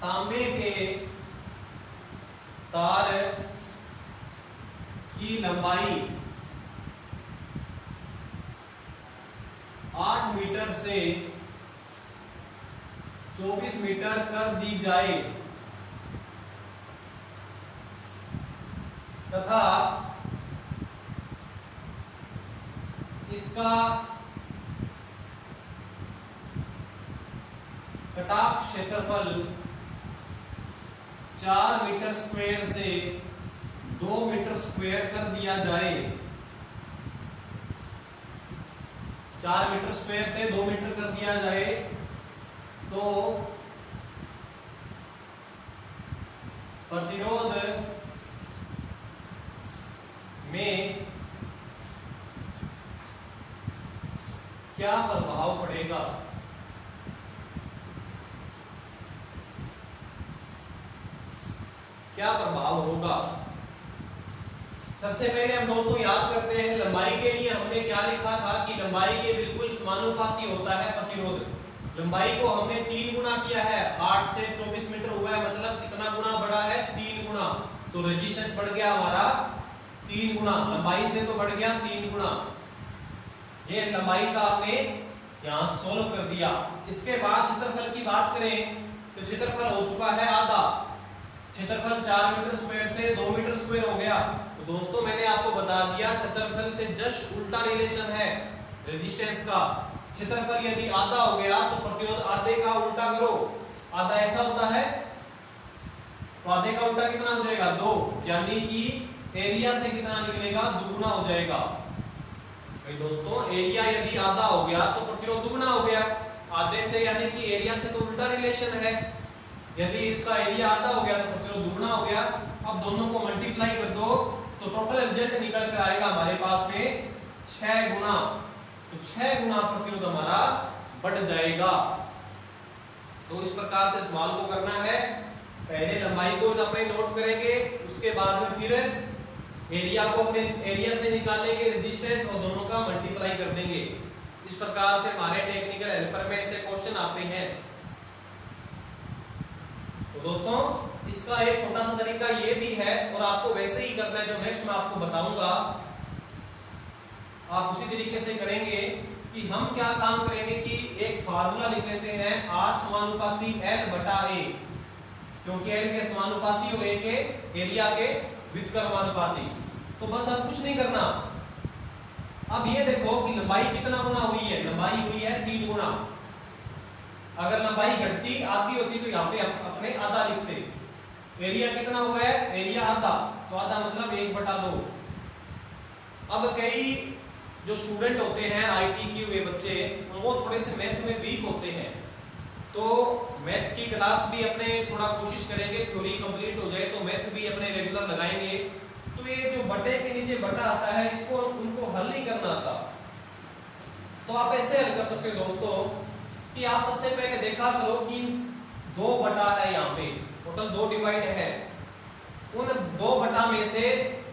तांबे के तार की लंबाई 8 मीटर से 24 मीटर कर दी जाए तथा इसका कटाव क्षेत्रफल 4 मीटर स्क्वायर से 2 मीटर स्क्वायर कर दिया जाए, 4 मीटर स्क्वायर से 2 मीटर कर दिया जाए, तो प्रतिरोध में क्या प्रभाव पड़ेगा? क्या प्रभाव होगा? सबसे पहले हम दोस्तों याद करते हैं लंबाई के लिए हमने क्या लिखा था कि लंबाई के बिल्कुल समानुपाती होता है प्रतिरोध। लंबाई को हमने 3 गुना किया है, 8 से 24 मीटर हुआ है, मतलब कितना गुना बढ़ा है, 3 गुना। तो रेजिस्टेंस बढ़ गया हमारा 3 गुना, लंबाई से तो बढ़ गया 3 गुना। ये लंबाई का हमने यहाँ सोल्व कर दिया। इसके बाद क्षेत्रफल की बात करें तो क्षेत्रफल हो चुका है आधा, क्षेत्रफल 4 मीटर स्क्वायर से 2 मीटर स्क्वायर हो गया। तो दोस्तों मैंने आपको बता दिया क्षेत्रफल से जस्ट उल्टा रिलेशन है रेजिस्टेंस का। क्षेत्रफल यदि आधा हो गया तो प्रतिरोध आधे का उल्टा करो, आधा ऐसा होता है तो आधे का उल्टा कितना हो जाएगा, 2, यानी कि एरिया से कितना निकलेगा, दुगुना हो जाएगा। भाई दोस्तों एरिया यदि आधा हो गया तो प्रतिरोध दुगुना हो गया। आधे से यानी कि एरिया से तो उल्टा रिलेशन है। यदि इसका एरिया आधा हो गया तो प्रतिरोध दुगना हो गया। अब दोनों को मल्टीप्लाई कर दो तो टोटल रिजल्ट निकल कर आएगा हमारे पास में 6 गुना। तो 6 गुना प्रतिरोध हमारा बढ़ जाएगा। तो इस प्रकार से सवाल को करना है। पहले लंबाई को अपने नोट करेंगे, उसके बाद में फिर एरिया को अपने एरिया से निकालेंगे रेजिस्टेंस और दोनों का मल्टीप्लाई कर देंगे। इस प्रकार से हमारे टेक्निकल हेल्पर में ऐसे क्वेश्चन आते हैं। तो दोस्तों इसका एक छोटा सा तरीका ये भी है और आपको वैसे ही करना है जो नेक्स्ट मैं आपको बताऊंगा। आप उसी तरीके से करेंगे कि हम क्या काम करेंगे कि एक फार्मूला लिख लेते हैं R समानुपाती L बटा A, क्योंकि L के समानुपाती और A के एरिया के व्युत्क्रमानुपाती। तो बस अब कुछ नहीं करना। अब ये देखो कि लंबाई कितना गुना हुई है, लंबाई हुई है 3 गुना। अगर लंबाई घटती आधी होती तो यहाँ पे हम अपने आधा लिखते। एरिया कितना हुआ है, एरिया आधा, तो आधा मतलब 1/2। अब कई जो स्टूडेंट होते हैं आईटी के हुए बच्चे, वो थोड़े से मैथ में वीक होते हैं, तो मैथ की क्लास भी अपने थोड़ा कोशिश करेंगे, थ्योरी कंप्लीट हो जाए तो मैथ भी अपने रेगुलर लगाएंगे। तो ये जो बटे के नीचे बटा आता है, इसको उनको हल नहीं करना आता। तो आप ऐसे हल कर सकते हो दोस्तों कि आप सबसे पहले देखा करो कि 2 बटा है, यहाँ पे टोटल 2 डिवाइड है। उन 2 बटा में से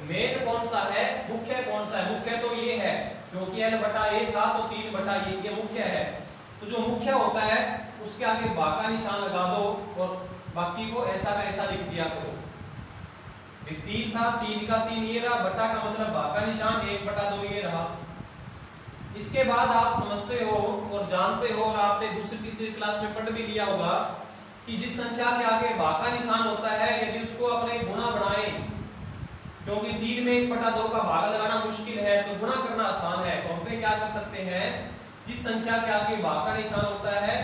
मेन कौन सा है, मुख्य कौन सा है? मुख्य तो ये है, क्योंकि L बटा A था तो 3 बटा ये मुख्य है। तो जो मुख्य होता है उसके आगे बा का निशान लगा दो और बाकी को ऐसा का ऐसा लिख दिया करो। 3 था, 3 का 3 ये रहा, बटा का मतलब बा का निशान 1/2 ये रहा। इसके बाद आप समझते हो और जानते हो, और आपने दूसरी तीसरी क्लास में पढ़ भी लिया होगा कि जिस संख्या के आगे बा का निशान होता है, यदि उसको अपने गुणा बनाएं, क्योंकि 3 में 1/2 का भाग लगाना मुश्किल है तो गुणा करना आसान है, तो हम क्या कर सकते हैं, जिस संख्या के आगे बा का निशान होता है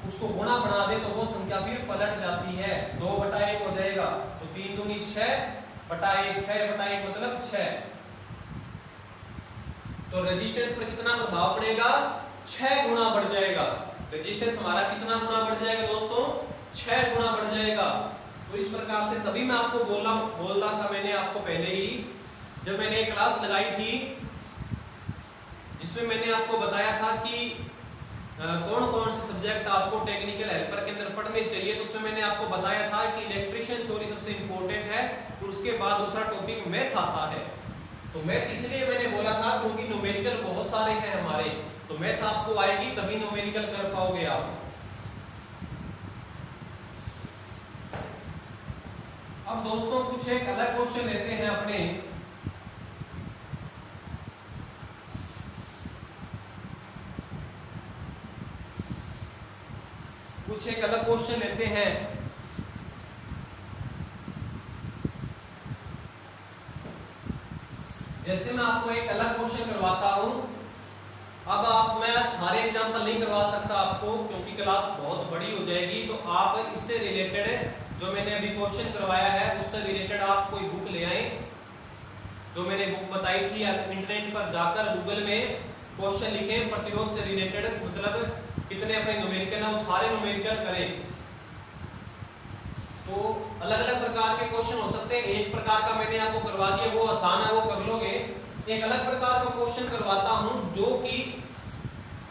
उसको गुणा बना दे तो वो संख्या फिर पलट जाती है, 2/1 हो जाएगा। तो 3 दूनी 6/1, 6/1 मतलब 6। तो रेजिस्टेंस पर कितना प्रभाव पड़ेगा, 6 गुना बढ़ जाएगा। रेजिस्टेंस हमारा कितना गुना बढ़ जाएगा दोस्तों, 6 गुना बढ़ जाएगा। तो इस प्रकार से तभी मैं आपको बोला था मैंने आपको पहले ही, जब मैंने क्लास लगाई थी जिसमें मैंने आपको बताया था कि कौन कौन से सब्जेक्ट आपको टेक्निकल हेल्पर के अंदर पढ़ने चाहिए, तो उसमें मैंने आपको बताया था कि इलेक्ट्रिशियन थ्योरी सबसे इंपॉर्टेंट है और उसके बाद दूसरा टॉपिक मैथ आता है। तो मैथ इसलिए मैंने बोला था क्योंकि न्यूमेरिकल बहुत सारे हैं हमारे, तो मैथ आपको आएगी तभी न्यूमेरिकल कर पाओगे आप। अब दोस्तों कुछ एक अलग क्वेश्चन लेते हैं अपने। कुछ एक अलग क्वेश्चन लेते हैं। जैसे मैं आपको एक अलग क्वेश्चन करवाता हूं। अब आप मैं सारे एग्जांपल नहीं करवा सकता आपको क्योंकि क्लास बहुत बड़ी हो जाएगी, तो आप इससे रिलेटेड जो मैंने अभी क्वेश्चन करवाया है उससे रिलेटेड आप कोई बुक ले आए, जो मैंने बुक बताई थी, या इंटरनेट पर जाकर गूगल में क्वेश्चन लिखें प्रतिरोध से रिलेटेड, मतलब कितने अपने न्यूमेरिकल है वो सारे न्यूमेरिकल करें। तो अलग अलग प्रकार के क्वेश्चन हो सकते हैं। एक प्रकार का मैंने आपको करवा दिया, वो आसान है, वो कर लोगे। एक अलग प्रकार का क्वेश्चन करवाता हूं जो कि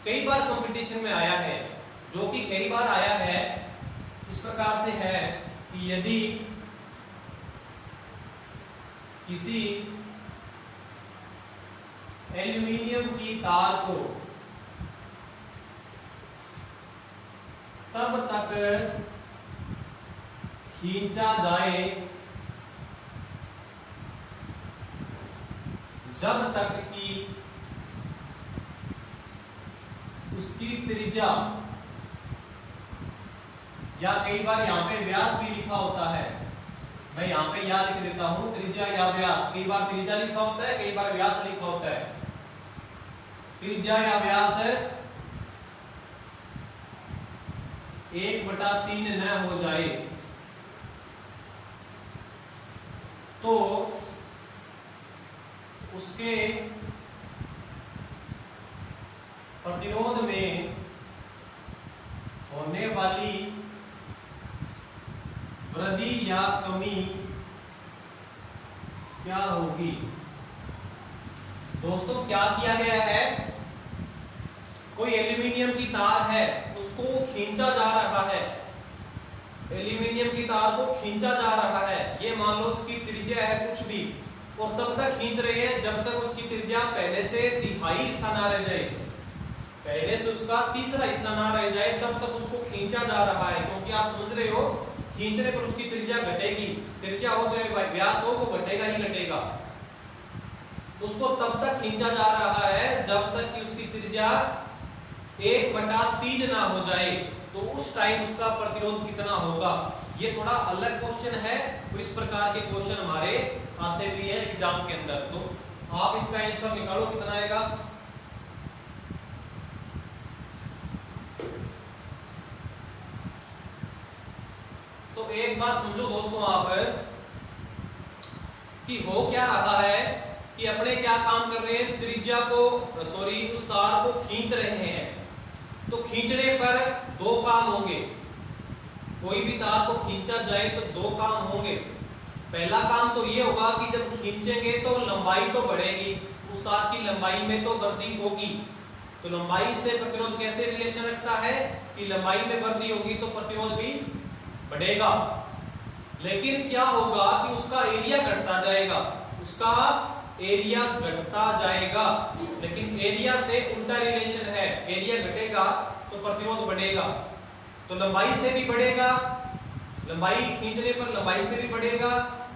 कई बार कंपटीशन में आया है, जो कि कई बार आया है। इस प्रकार से है कि यदि किसी एल्यूमिनियम की तार को तब तक खींचा जाए जब तक कि उसकी त्रिज्या, या कई बार यहाँ पे व्यास भी लिखा होता है, मैं यहाँ पे या लिख देता हूं त्रिज्या या व्यास। कई बार त्रिज्या लिखा होता है, कई बार व्यास लिखा होता है। त्रिज्या या व्यास 1/3 न हो जाए तो उसके प्रतिरोध में होने वाली वृद्धि या कमी क्या होगी। दोस्तों क्या किया गया है, कोई एल्यूमिनियम की तार है, उसको खींचा जा रहा है, एल्यूमिनियम की तार को खींचा जा रहा है। ये मान लो उसकी त्रिज्या है कुछ भी, और तब तक खींच रहे हैं जब तक उसकी त्रिज्या पहले से तिहाई हिस्सा ना रह जाए, पहले से उसका तीसरा हिस्सा ना रह जाए, तब तक उसको खींचा जा रहा है। क्योंकि आप समझ रहे हो, खींचने पर उसकी त्रिज्या घटेगी, त्रिज्या हो चाहे व्यास हो, वो घटेगा ही घटेगा। उसको तब तक खींचा जा रहा है जब तक कि उसकी त्रिज्या 1/3 ना हो जाए, तो उस टाइम उसका प्रतिरोध कितना होगा। ये थोड़ा अलग क्वेश्चन है, और इस प्रकार के क्वेश्चन हमारे आते भी हैं एग्जाम के अंदर। तो आप इसका आंसर निकालो कितना आएगा। तो एक बात समझो दोस्तों आप, कि हो क्या रहा है कि अपने क्या काम कर रहे हैं, त्रिज्या को उस तार को खींच रहे हैं। तो खींचने पर दो काम होंगे, कोई भी तार को खींचा जाए तो दो काम होंगे। पहला काम तो ये होगा कि जब खींचेंगे तो लंबाई तो बढ़ेगी, उस तार की लंबाई में तो वृद्धि होगी। तो लंबाई से प्रतिरोध कैसे रिलेशन रखता है कि लंबाई में वृद्धि होगी तो प्रतिरोध भी बढ़ेगा। लेकिन क्या होगा कि उसका एरिया घटता जाएगा, उसका एरिया घटता जाएगा। लेकिन एरिया से उल्टा रिलेशन है, एरिया घटेगा तो प्रतिरोध बढ़ेगा। तो लंबाई से भी बढ़ेगा, लंबाई खींचने पर लंबाई से भी बढ़ेगा,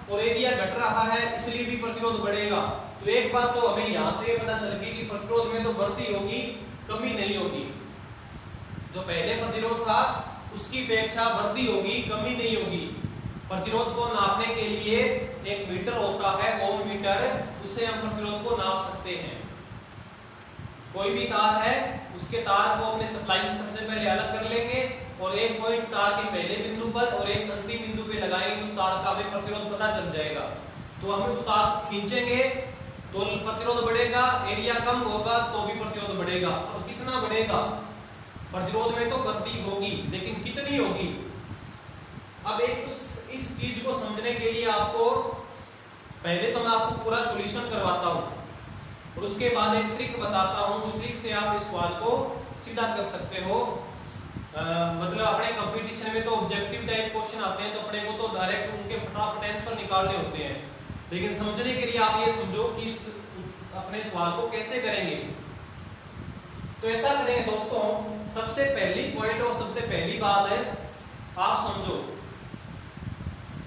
और एरिया घट रहा है इसलिए भी प्रतिरोध बढ़ेगा। तो एक बात तो हमें यहां से पता चल गई कि प्रतिरोध में तो वृद्धि होगी, कमी नहीं होगी। जो पहले प्रतिरोध था उसकी अपेक्षा वृद्धि होगी, कमी नहीं होगी। प्रतिरोध को नापने के लिए एक मीटर होता है, ओम मीटर, उससे हम प्रतिरोध को नाप सकते हैं। कोई भी तार है, उसके तार को अपने सप्लाई से सबसे पहले अलग कर लेंगे, और एक पॉइंट तार के पहले बिंदु पर और एक अंतिम बिंदु पे लगाएंगे, तो उस तार का हमें प्रतिरोध पता चल जाएगा। तो हम उस तार को खींचेंगे तो प्रतिरोध बढ़ेगा, एरिया कम होगा तो भी प्रतिरोध बढ़ेगा। और कितना बढ़ेगा, प्रतिरोध में तो वृद्धि होगी, लेकिन कितनी होगी। अब इस चीज को समझने के लिए आपको पहले तो मैं आपको पूरा सॉल्यूशन करवाता हूं, और उसके बाद एक ट्रिक बताता हूं। उस ट्रिक से आप इस सवाल को सीधा कर सकते हो। मतलब अपने कंपटीशन में तो ऑब्जेक्टिव टाइप क्वेश्चन आते हैं, तो अपने को तो डायरेक्ट उनके फटाफट आंसर निकालने होते हैं। लेकिन समझने के लिए आप ये समझो कि अपने सवाल को कैसे करेंगे। तो ऐसा करेंगे दोस्तों, सबसे पहली पॉइंट और सबसे पहली बात है, आप समझो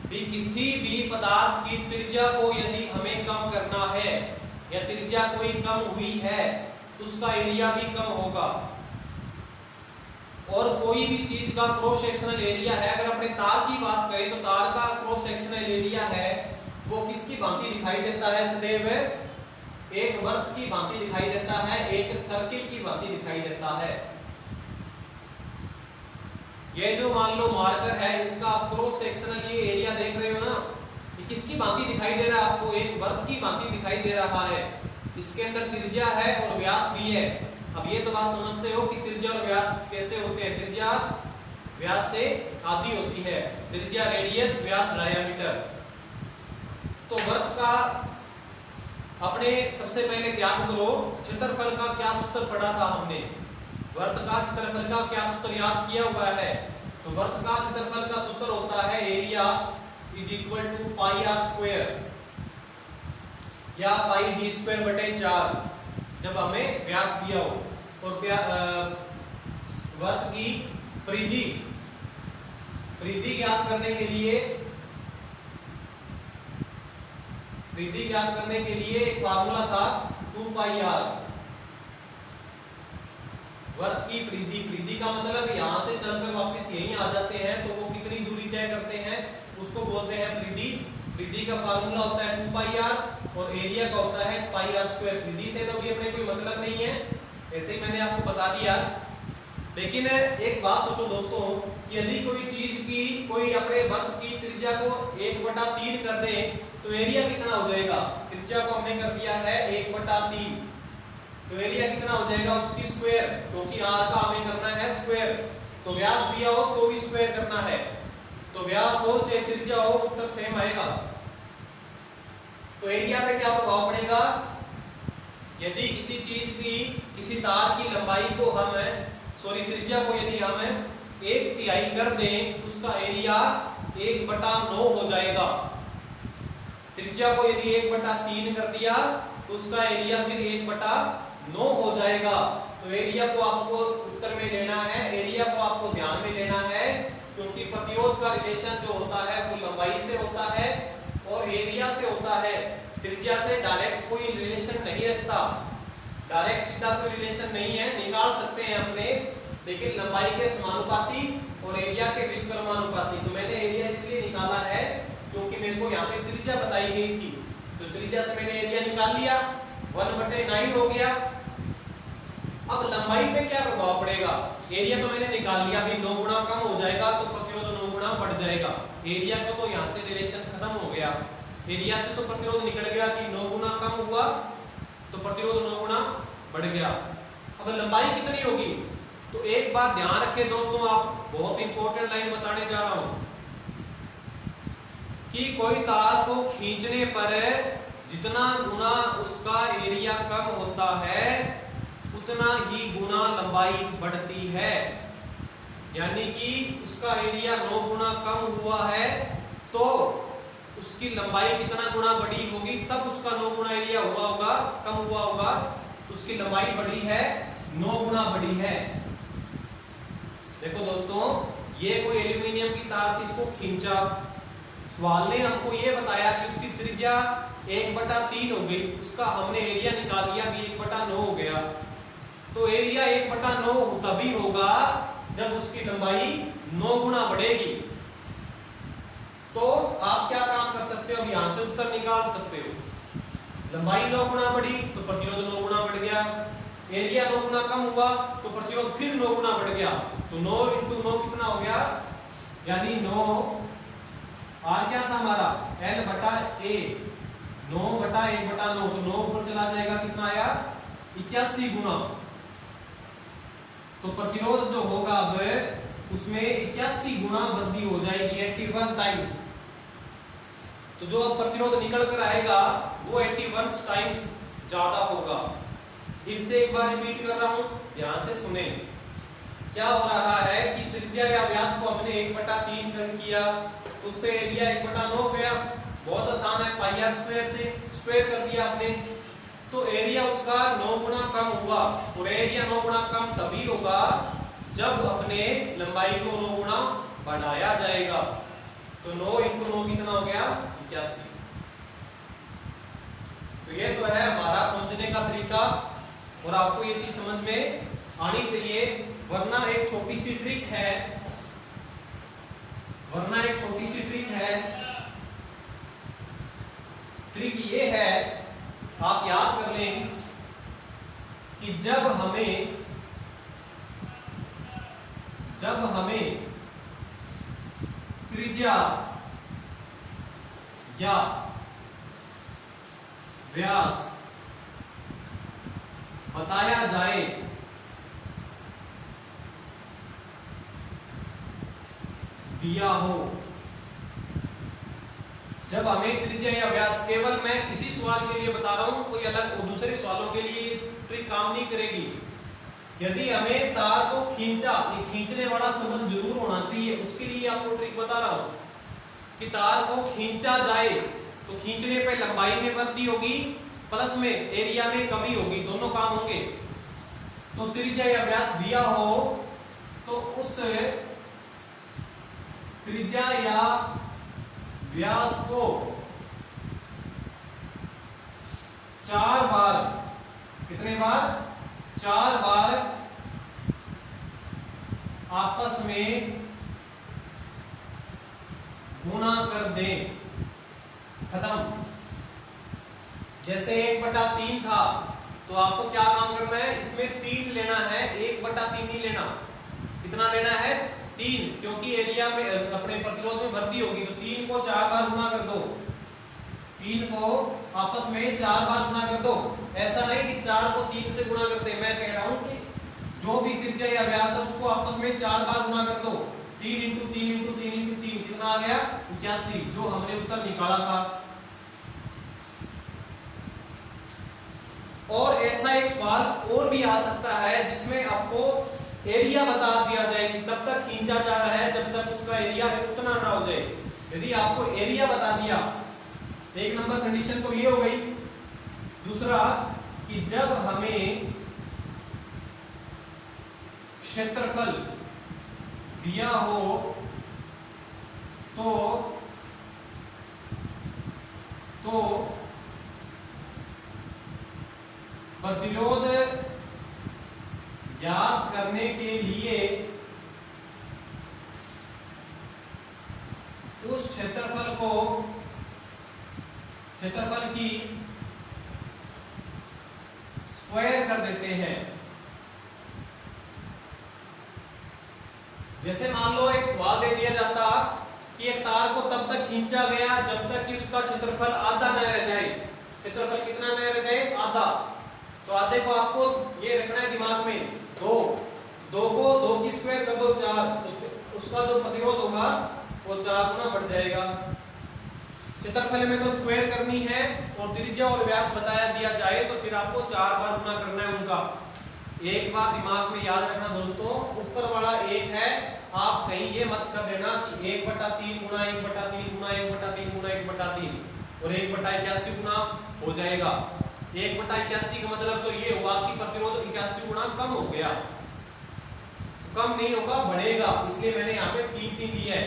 कि किसी भी पदार्थ की त्रिज्या को यदि हमें कम करना है, या त्रिज्या कोई कम हुई है, तो उसका एरिया भी कम होगा। और कोई भी चीज का क्रॉस सेक्शनल एरिया है, अगर अपने तार की बात करें तो तार का क्रॉस सेक्शनल एरिया है वो किसकी भांति दिखाई देता है, सदैव एक वृत्त की भांति दिखाई देता है, एक सर्किल की भांति दिखाई देता है। ये जो मान लो मार्कर है, इसका आप क्रॉस सेक्शनल ये एरिया देख रहे हो ना, ये किसकी भांति दिखाई दे रहा है आपको, एक वृत्त की भांति दिखाई दे रहा है। इसके अंदर त्रिज्या है और व्यास भी है। अब ये तो बात समझते हो कि त्रिज्या और व्यास कैसे होते हैं। त्रिज्या व्यास से आधी होती है, त्रिज्या रेडियस, व्यास डायमीटर। तो वृत्त का अपने सबसे पहले याद करो, क्षेत्रफल का क्या सूत्र पढ़ा था हमने, वृत्त का क्षेत्रफल का क्या सूत्र याद किया हुआ है। तो वृत्त का क्षेत्रफल का सूत्र होता है area is equal to pi r square या पाई डी स्क्वायर बटे 4, जब हमें व्यास दिया हो। और वृत्त की परिधि ज्ञात करने के लिए एक फार्मूला था 2 पाई आर। वृत्त की परिधि का मतलब यहां से चलकर वापस यहीं आ जाते हैं, तो वो कितनी दूरी तय करते हैं उसको बोलते हैं परिधि। परिधि का फार्मूला होता है 2 पाई आर, और एरिया का होता है पाई आर स्क्वायर। परिधि से तो भी अपने कोई मतलब नहीं है, ऐसे ही मैंने आपको बता दिया। लेकिन एक बात सोचो दोस्तों कि यदि कोई चीज की कोई अपने वृत्त की त्रिज्या को 1/3 कर दे तो एरिया कितना हो जाएगा। त्रिज्या को हमने कर दिया है 1/3, तो एरिया कितना हो जाएगा उसकी स्क्वायर, क्योंकि आर का हमें करना है स्क्वायर। तो व्यास दिया हो तो भी स्क्वायर करना है, तो व्यास हो चाहे त्रिज्या हो उत्तर सेम आएगा। तो एरिया पे क्या प्रभाव पड़ेगा, यदि किसी चीज की किसी तार की लंबाई को हम त्रिज्या को यदि हम 1/3 कर दें तो उसका एरिया 1/9 हो जाएगा। त्रिज्या को यदि 1/3 कर दिया तो उसका एरिया फिर 1/9 हो जाएगा। तो एरिया को आपको उत्तर में लेना है, एरिया को आपको ध्यान में लेना है, क्योंकि प्रतिरोध का रिलेशन जो होता है वो लंबाई से होता है और एरिया से होता है। त्रिज्या से डायरेक्ट कोई रिलेशन नहीं रखता, डायरेक्ट सीधा कोई रिलेशन नहीं है, निकाल सकते हैं हमने, लेकिन लंबाई के समानुपाती और एरिया के व्युत्क्रमानुपाती। तो मैंने एरिया इसलिए निकाला है क्योंकि मेरे को यहाँ पे त्रिज्या बताई गई थी, तो त्रिज्या से मैंने एरिया निकाल लिया, 1/9 हो गया। अब लंबाई पे क्या प्रभाव पड़ेगा, एरिया तो मैंने निकाल लिया, अभी 9 गुना कम हो जाएगा तो प्रतिरोध 9 गुना बढ़ जाएगा। एरिया का तो यहाँ से रिलेशन खत्म हो गया, एरिया से तो प्रतिरोध निकल गया कि 9 गुना कम हुआ तो प्रतिरोध 9 गुना बढ़ गया। अब लंबाई कितनी होगी, तो एक बात ध्यान रखें दोस्तों, आप बहुत इंपॉर्टेंट लाइन बताने जा रहा हूं कि कोई तार को खींचने पर जितना गुना उसका एरिया कम होता है उतना ही गुना लंबाई बढ़ती है। यानी कि उसका एरिया 9 गुना कम हुआ है तो उसकी लंबाई कितना गुना बड़ी होगी, तब उसका 9 गुना एरिया हुआ होगा, कम हुआ होगा, तो उसकी लंबाई बड़ी है, 9 गुना बड़ी है। देखो दोस्तों, ये कोई एल्यूमिनियम की तार थी, इसको खींचा, सवाल ने हमको ये बताया कि उसकी त्रिज्या 1/3 हो गई, उसका हमने एरिया निकाल लिया भी 1/9 हो गया। तो एरिया 1/9 तभी होगा जब उसकी लंबाई 9 गुना बढ़ेगी। तो आप क्या काम कर सकते हो, यहां से उत्तर निकाल सकते हो, लंबाई 9 गुना बढ़ी तो प्रतिरोध 9 गुना बढ़ गया, एरिया 9 गुना कम हुआ तो प्रतिरोध फिर 9 गुना बढ़ गया। तो 9 × 9 कितना हो गया, यानी 9 आर क्या था हमारा L/A, 9/1/9, तो 9 ऊपर चला जाएगा, कितना आया 81 गुना। तो प्रतिरोध जो होगा अब उसमें 81 गुना वृद्धि हो जाएगी, 81 टाइम्स। तो जो अब प्रतिरोध निकल कर आएगा वो 81 टाइम्स ज्यादा होगा। फिर से एक बार रिपीट कर रहा हूं, ध्यान से सुने। क्या हो रहा है कि त्रिज्या या व्यास को हमने 1/3 कर किया, उससे एरिया 1/9 गया, बहुत आसान है, πr² से स्क्वायर कर दिया आपने, तो एरिया उसका 9 गुना कम हुआ। और एरिया 9 गुना कम तभी होगा जब अपने लंबाई को 9 गुना बढ़ाया जाएगा। तो 9 × 9 कितना हो गया 81। तो ये तो है हमारा समझने का तरीका, और आपको ये चीज समझ में आनी चाहिए, वरना एक छोटी सी ट्रिक है, ट्रिक ये है, आप याद कर लें कि जब हमें त्रिज्या या व्यास बताया जाए दिया हो, जब हमें त्रिज्या या व्यास, केवल मैं इसी सवाल के लिए बता रहा हूं, कोई अलग दूसरे सवालों के लिए ट्रिक काम नहीं करेगी। यदि हमें तार को खींचा, ये खींचने वाला संबंध जरूर होना चाहिए, उसके लिए आपको ट्रिक बता रहा हूं कि तार को खींचा जाए तो खींचने पे लंबाई में वृद्धि होगी, प्लस में एरिया में कमी होगी, दोनों काम होंगे। तो त्रिज्या या व्यास दिया हो तो उस त्रिज्या या व्यास को 4 बार, कितने बार 4 बार आपस में गुणा कर दें, खत्म। जैसे 1/3 था तो आपको क्या काम करना है, इसमें 3 लेना है, 1/3 नहीं लेना, कितना लेना है 3, क्योंकि एरिया में अपने प्रतिरोध में वृद्धि होगी। तो 3 को 4 बार गुणा कर दो, 3 को आपस में 4 बार गुणा कर दो। ऐसा नहीं कि 4 को 3 से गुणा कर दे, मैं कह रहा हूं कि जो भी त्रिज्या या व्यास है उसको आपस में 4 बार गुना कर दो। 3 इंटू 3 इंटू 3 इंटू 3 कितना आ गया 81, जो हमने उत्तर निकाला था। और ऐसा एक सवाल और भी आ सकता है जिसमें आपको एरिया बता दिया जाए कि तब तक खींचा जा रहा है जब तक उसका एरिया उतना ना हो जाए। यदि आपको एरिया बता दिया, एक नंबर कंडीशन तो ये हो गई। दूसरा कि जब हमें क्षेत्रफल दिया हो तो प्रतिरोध ज्ञात करने के लिए उस क्षेत्रफल की स्क्वायर कर देते हैं। जैसे मान लो एक सवाल दे दिया जाता कि एक तार को तब तक खींचा गया जब तक कि उसका क्षेत्रफल आधा न रह जाए। क्षेत्रफल कितना न रह जाए? आधा। तो आधे को आपको ये रखना है दिमाग में, 2 को 2 की स्क्वायर कर दो 4, तो उसका जो प्रतिरोध होगा वो 4 गुना बढ़ जाएगा। क्षेत्रफल में तो स्क्वायर करनी है और त्रिज्या और व्यास बताया दिया जाए तो फिर आपको 4 बार गुना करना है उनका। एक बात दिमाग में याद रखना दोस्तों, ऊपर वाला 1 है, आप कहीं ये मत कर देना कि 1/3 गुना 1/3 गुना 1/3 गुना 1/3 और 1/81 गुना हो जाएगा। 1/81 का मतलब तो ये हुआ कि प्रतिरोध 81 गुना कम हो गया। कम नहीं होगा, बढ़ेगा, इसलिए मैंने यहाँ पे 3 लिया है।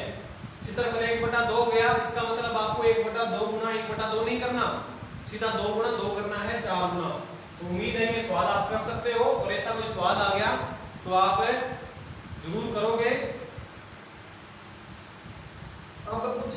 क्षेत्रफल 1/2 गया, इसका मतलब आपको 1/2 गुना 1/2 नहीं करना, सीधा 2 गुना 2 करना है, 4 गुना। तो उम्मीद है ये सवाल आप कर सकते हो, और ऐसा कोई सवाल आ गया तो आप जरूर करोगे। अब कुछ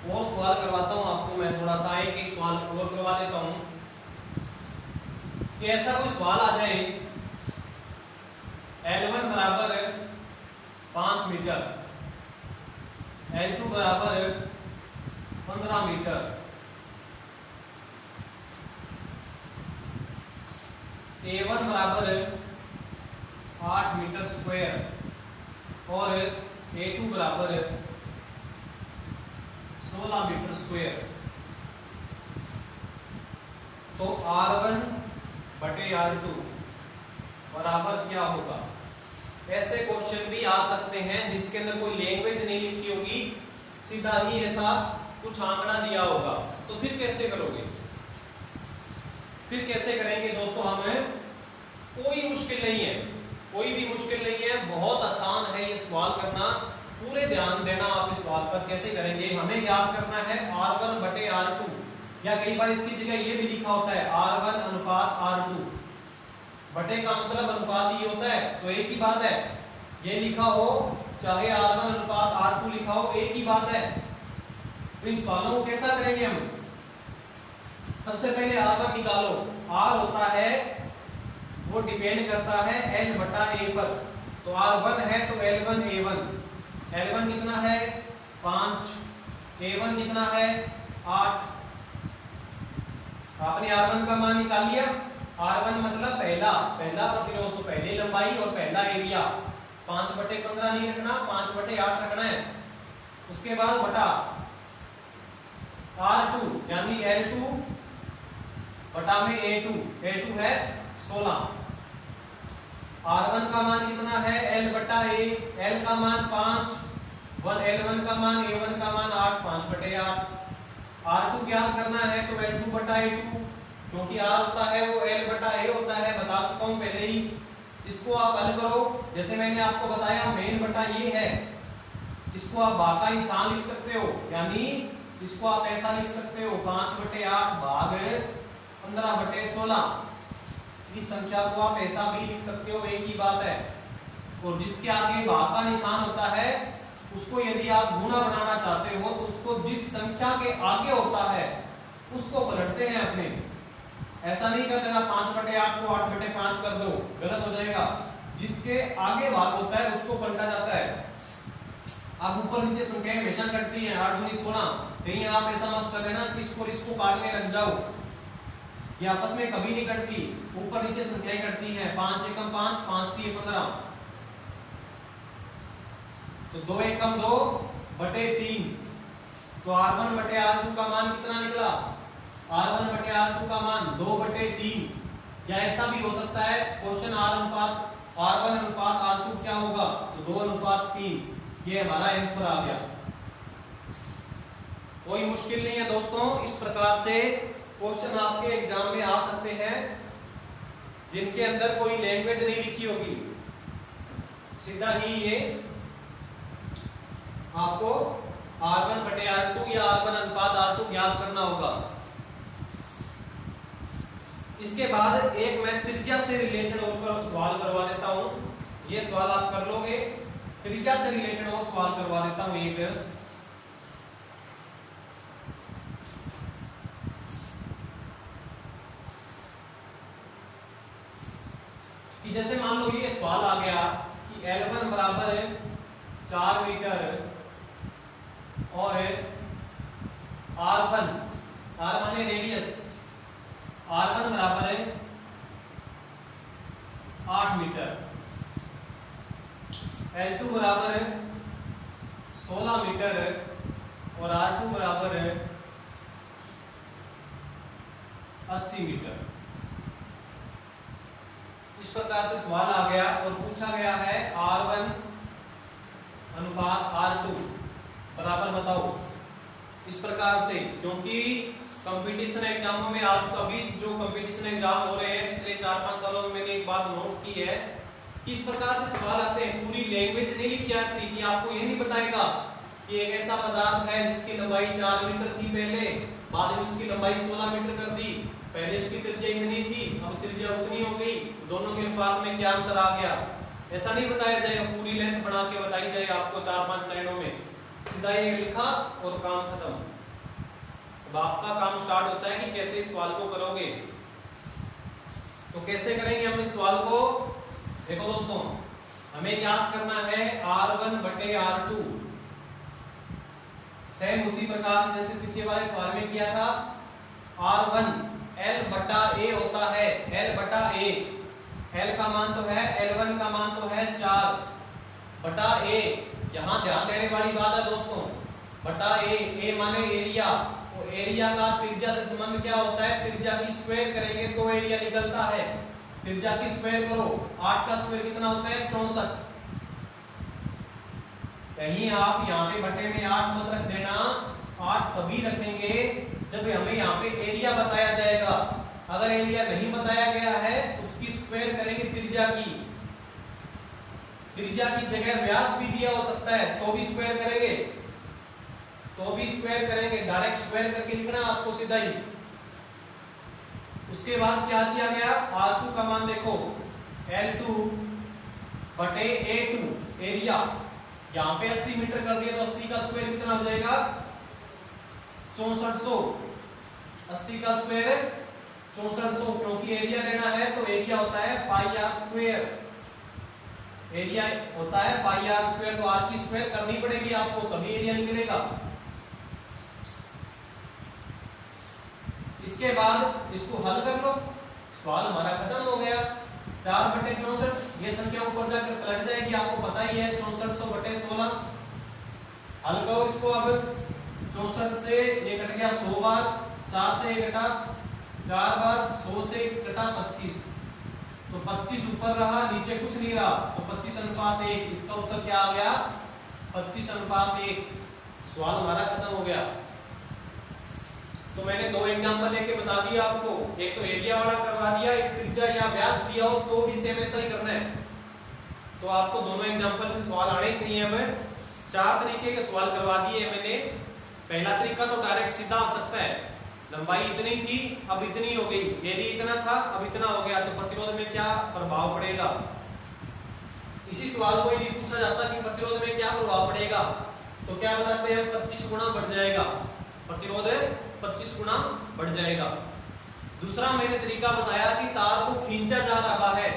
और सवाल करवाता हूं आपको मैं, थोड़ा सा एक सवाल और करवा देता हूं कि ऐसा कोई सवाल आ जाए L1 बराबर 5 मीटर, L2 बराबर 15 मीटर, A1 बराबर 8 मीटर स्क्वायर और A2 बराबर 16 मीटर स्क्वायर। तो R1 बटे R2 बराबर क्या होगा? ऐसे क्वेश्चन भी आ सकते हैं जिसके अंदर कोई लैंग्वेज नहीं लिखी होगी, सीधा ही ऐसा कुछ आंकड़ा दिया होगा। तो फिर कैसे करोगे? फिर कैसे करेंगे दोस्तों? हमें कोई मुश्किल नहीं है, कोई भी मुश्किल नहीं है, बहुत आसान है ये सवाल करना। पूरे ध्यान देना आप इस सवाल पर। कैसे करेंगे? हमें याद करना है R1 बटे R2, या कई बार इसकी जगह ये भी लिखा होता है R1 अनुपात R2। बटे का मतलब अनुपात ही होता है, तो एक ही बात है। ये लिखा हो चाहे R1 अनुपात R2 लिखा हो, एक ही बात है। तो इन सवालों को कैसा करेंगे हम? सबसे पहले R1 निकालो। R होता है, वो डिपेंड करता है L बटा A पर। तो R1 है तो L1 A1, L1 कितना है 5, A1 कितना है 8। आपने R1 का मान निकाल लिया। R1 मतलब पहला प्रतिरोध, तो पहली लंबाई और पहला एरिया। 5/15 नहीं रखना, 5/8 रखना है। उसके बाद बटा R2 यानी L2 बटा में A2 है 16। R1 का मान कितना है L बटा A, L का मान 5, L1 का मान A1 का मान 8, 5/8। R2 ज्ञात करना है तो L2 बटा A2, क्योंकि R होता है वो L बटा A होता है, बता चुका हूं पहले ही। इसको आप हल करो, जैसे मैंने आपको बताया मेन बटा ये है, इसको आप भाग का निशान लिख सकते हो, यानी इसको आप ऐसा लिख सकते हो 5/8 भाग 15/16। इस संख्या को आप ऐसा भी लिख सकते हो, एक ही बात है। और जिसके आगे भाग का निशान होता है उसको यदि आप गुणा बनाना चाहते हो तो उसको जिस संख्या के आगे होता है उसको पलटते हैं अपने। ऐसा नहीं कर देना 5/8 को 8/5 कर दो, गलत हो जाएगा। जिसके आगे भाग होता है उसको पलटा जाता है। आप ऊपर नीचे संख्याएं हमेशा कटती हैं, 8 दूनी 16। कहीं आप ऐसा मत कर लेना कि इसको काटने लग जाओ, ये आपस में कभी नहीं कटती, ऊपर नीचे संख्याएं कटती हैं। 5 एकम 5, 5 3 15, तो 2 एकम 2/3। तो R1/R2 का मान कितना निकला? R1/R2 का मान 2/3। या ऐसा भी हो सकता है क्वेश्चन R1/R2 क्या होगा, तो 2:3। ये हमारा आंसर आ गया। कोई मुश्किल नहीं है दोस्तों, इस प्रकार से क्वेश्चन आपके एग्जाम में आ सकते हैं जिनके अंदर कोई लैंग्वेज नहीं लिखी होगी। सीधा ही ये आपको R1/R2 या R1/R2 ज्ञात करना होगा। इसके बाद एक मैं त्रिज्या से रिलेटेड और सवाल करवा देता हूं। ये सवाल आप कर लोगे। त्रिज्या से रिलेटेड और सवाल करवा देता हूं एक, कि जैसे मान लो ये सवाल आ गया कि L1 बराबर 4 मीटर और R1, R माने रेडियस, R1 बराबर 8 मीटर, L2 बराबर 16 मीटर और R2 बराबर 80 मीटर। इस प्रकार से सवाल आ गया और पूछा गया है R1 अनुपात R2 बराबर बताओ। इस प्रकार से, क्योंकि कंपटीशन एग्जामों में आज अभी जो कंपटीशन एग्जाम हो रहे हैं पिछले 4-5 सालों में मैंने एक बात नोट की है कि इस प्रकार से सवाल आते हैं, पूरी लैंग्वेज नहीं लिखी आती, कि आपको ये नहीं बताएगा कि एक ऐसा पदार्थ है जिसकी लंबाई 4 मीटर थी पहले, बाद में उसकी लंबाई 16 मीटर कर दी, पहले उसकी त्रिज्या इतनी थी अब त्रिज्या उतनी हो गई, दोनों के अनुपात में क्या अंतर आ गया। ऐसा नहीं बताया जाएगा, पूरी लेंथ बना के बताई जाएगा आपको 4-5 लाइनों में। सीधा ये लिखा और काम खत्म। अब आपका काम स्टार्ट होता है कि कैसे इस सवाल को करोगे। तो कैसे करेंगे हम इस सवाल को? देखो दोस्तों, हमें याद करना है R1/R2। सेम उसी प्रकार से जैसे पीछे वाले सवाल में किया था। R1 L/A होता है, L/A। L का मान तो है, L1 का मान तो है 4/A। यहाँ ध्यान देने वाली बात है दोस्तों, बटा A माने एरिया। तो एरिया का त्रिज्या से संबंध क्या होता है? त्रिज्या की स्क्वायर करेंगे तो एरिया निकलता है। त्रिज्या की स्क्वायर करो, 8 का स्क्वायर कितना होता है? 64। कहीं आप यहाँ पे बटे में 8 मत रख देना, 8 तभी रखेंगे जब हमें यहाँ पे एरिया बताया जाएगा। अगर एरिया नहीं बताया गया है तो उसकी स्क्वायर करेंगे त्रिज्या की। त्रिज्या की जगह व्यास भी दिया हो सकता है तो भी स्क्वायर करेंगे, डायरेक्ट स्क्वायर करके लिखना आपको सीधा ही। उसके बाद क्या किया गया? R2 का मान देखो, L2/A2 एरिया, यहाँ पे 80 मीटर कर दिया तो 80 का स्क्वायर कितना हो जाएगा? 6400। 80 का स्क्वायर 6400, क्योंकि एरिया लेना है तो एरिया होता है πr²। एरिया होता है πr², तो r की स्क्वायर करनी पड़ेगी आपको तभी एरिया निकलेगा। इसके बाद इसको हल कर लो, सवाल हमारा खत्म हो गया। 4/64, ये संख्या ऊपर जाकर पलट जाएगी, आपको पता ही है 6400/16। हल करो इसको। अब 64 से ये कट गया 100 बार, 4 से ये कटा 4 बार, 100 से कटा 25, तो 25 ऊपर रहा, नीचे कुछ नहीं रहा, तो 25:1। इसका उत्तर क्या आ गया? 25:1। सवाल हमारा खत्म हो गया। तो मैंने 2 एग्जांपल लेके बता दिया आपको, एक तो एरिया वाला करवा दिया, एक त्रिज्या या व्यास दिया हो तो भी सेम ऐसा ही करना है। तो आपको दोनों एग्जांपल से सवाल आने चाहिए। अब 4 तरीके के सवाल करवा दिए मैंने। पहला तरीका तो डायरेक्ट सीधा आ सकता है, लंबाई इतनी थी अब इतनी हो गई, यदि इतना था अब इतना हो गया, तो प्रतिरोध में क्या प्रभाव पड़ेगा। इसी सवाल को यदि पूछा जाता कि प्रतिरोध में क्या प्रभाव पड़ेगा, तो क्या बताते हैं 25 गुना बढ़ जाएगा, प्रतिरोध 25 गुना बढ़ जाएगा। दूसरा मैंने तरीका बताया कि तार को खींचा जा रहा है,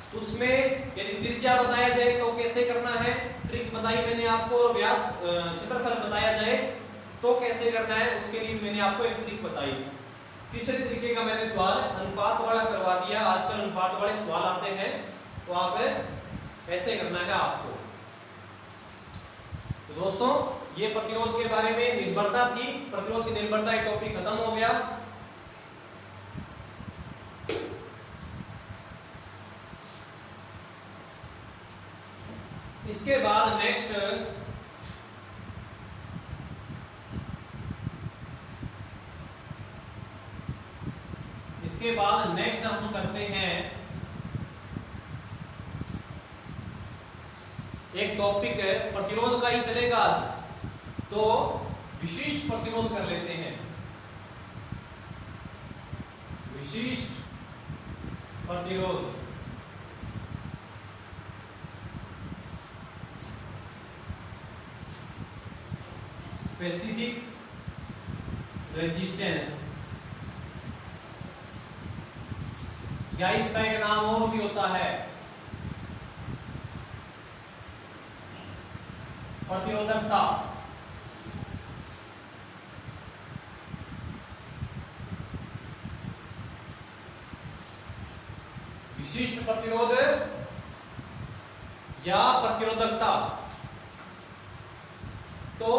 तो उसमें यदि त्रिज्या बताया जाए तो कैसे करना है, ट्रिक बताई मैंने आपको, और व्यास क्षेत्रफल बताया जाए तो कैसे करना है, उसके लिए मैंने आपको एक ट्रिक बताई। तीसरे तरीके का मैंने सवाल अनुपात वाला करवा दिया। आजकल अनुपात वाले सवाल आते हैं, तो आप ऐसे करना है आपको। तो दोस्तों ये प्रतिरोध के बारे में निर्भरता थी, प्रतिरोध की निर्भरता ये टॉपिक खत्म हो गया। इसके बाद नेक्स्ट हम करते हैं एक टॉपिक है प्रतिरोध का ही चलेगा आज, तो विशिष्ट प्रतिरोध कर लेते हैं। विशिष्ट प्रतिरोध, स्पेसिफिक रेजिस्टेंस, या इसका एक नाम और भी होता है प्रतिरोधकता। विशिष्ट प्रतिरोध या प्रतिरोधकता। तो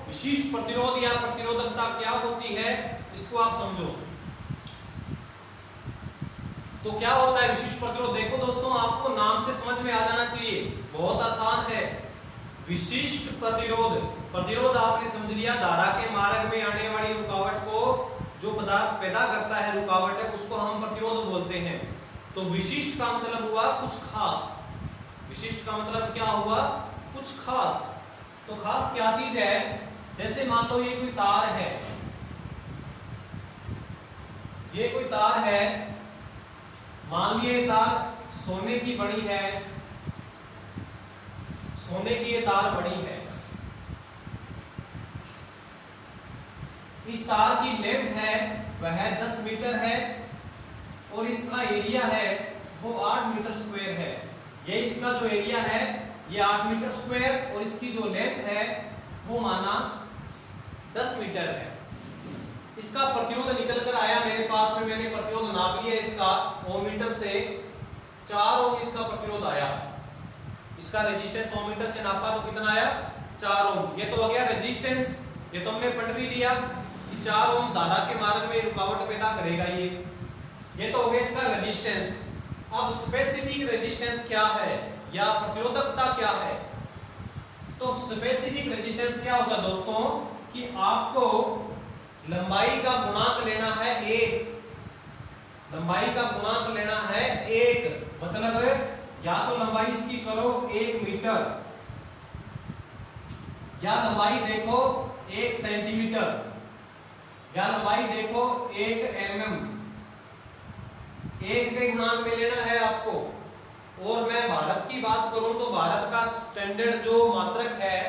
विशिष्ट प्रतिरोध या प्रतिरोधकता क्या होती है, इसको आप समझो। तो क्या होता है विशिष्ट प्रतिरोध, देखो दोस्तों आपको नाम से समझ में आ जाना चाहिए, बहुत आसान है। विशिष्ट प्रतिरोध, प्रतिरोध आपने समझ लिया, धारा के मार्ग में आने वाली रुकावट को जो पदार्थ पैदा करता है, रुकावट है, उसको हम प्रतिरोध बोलते हैं। तो विशिष्ट का मतलब हुआ कुछ खास, विशिष्ट का मतलब क्या हुआ, कुछ खास। तो खास क्या चीज है, जैसे मान लो ये कोई तार है, ये कोई तार है, मान लिए तार सोने की बनी है, सोने की ये तार बनी है, इस तार की लेंथ है वह 10 मीटर है, और इसका एरिया है वो 8 मीटर स्क्वायर है। ये इसका जो एरिया है ये 8 मीटर स्क्वायर, और इसकी जो लेंथ है वो माना 10 मीटर है। इसका प्रतिरोध निकल कर आया मेरे पास में, मैंने प्रतिरोध नाप लिया इसका ओम मीटर से, 4 ओम इसका प्रतिरोध आया। इसका रेजिस्टेंस ओम मीटर से नापा तो कितना आया, 4 ओम। ये तो हो गया रेजिस्टेंस, ये तो हमने पढ़ भी लिया कि 4 ओम धारा के मार्ग में रुकावट पैदा करेगा। ये तो हो गया इसका रेजिस्टेंस। अब स्पेसिफिक रेजिस्टेंस क्या है या प्रतिरोधकता क्या है, तो स्पेसिफिक रेजिस्टेंस क्या होता है दोस्तों, कि आपको लंबाई का गुणांक लेना है 1, लंबाई का गुणांक लेना है 1, मतलब या तो लंबाई इसकी करो 1 मीटर, या लंबाई देखो 1 सेंटीमीटर, या लंबाई देखो 1 mm, 1 के गुणांक में लेना है आपको। और मैं भारत की बात करूं तो भारत का स्टैंडर्ड जो मात्रक है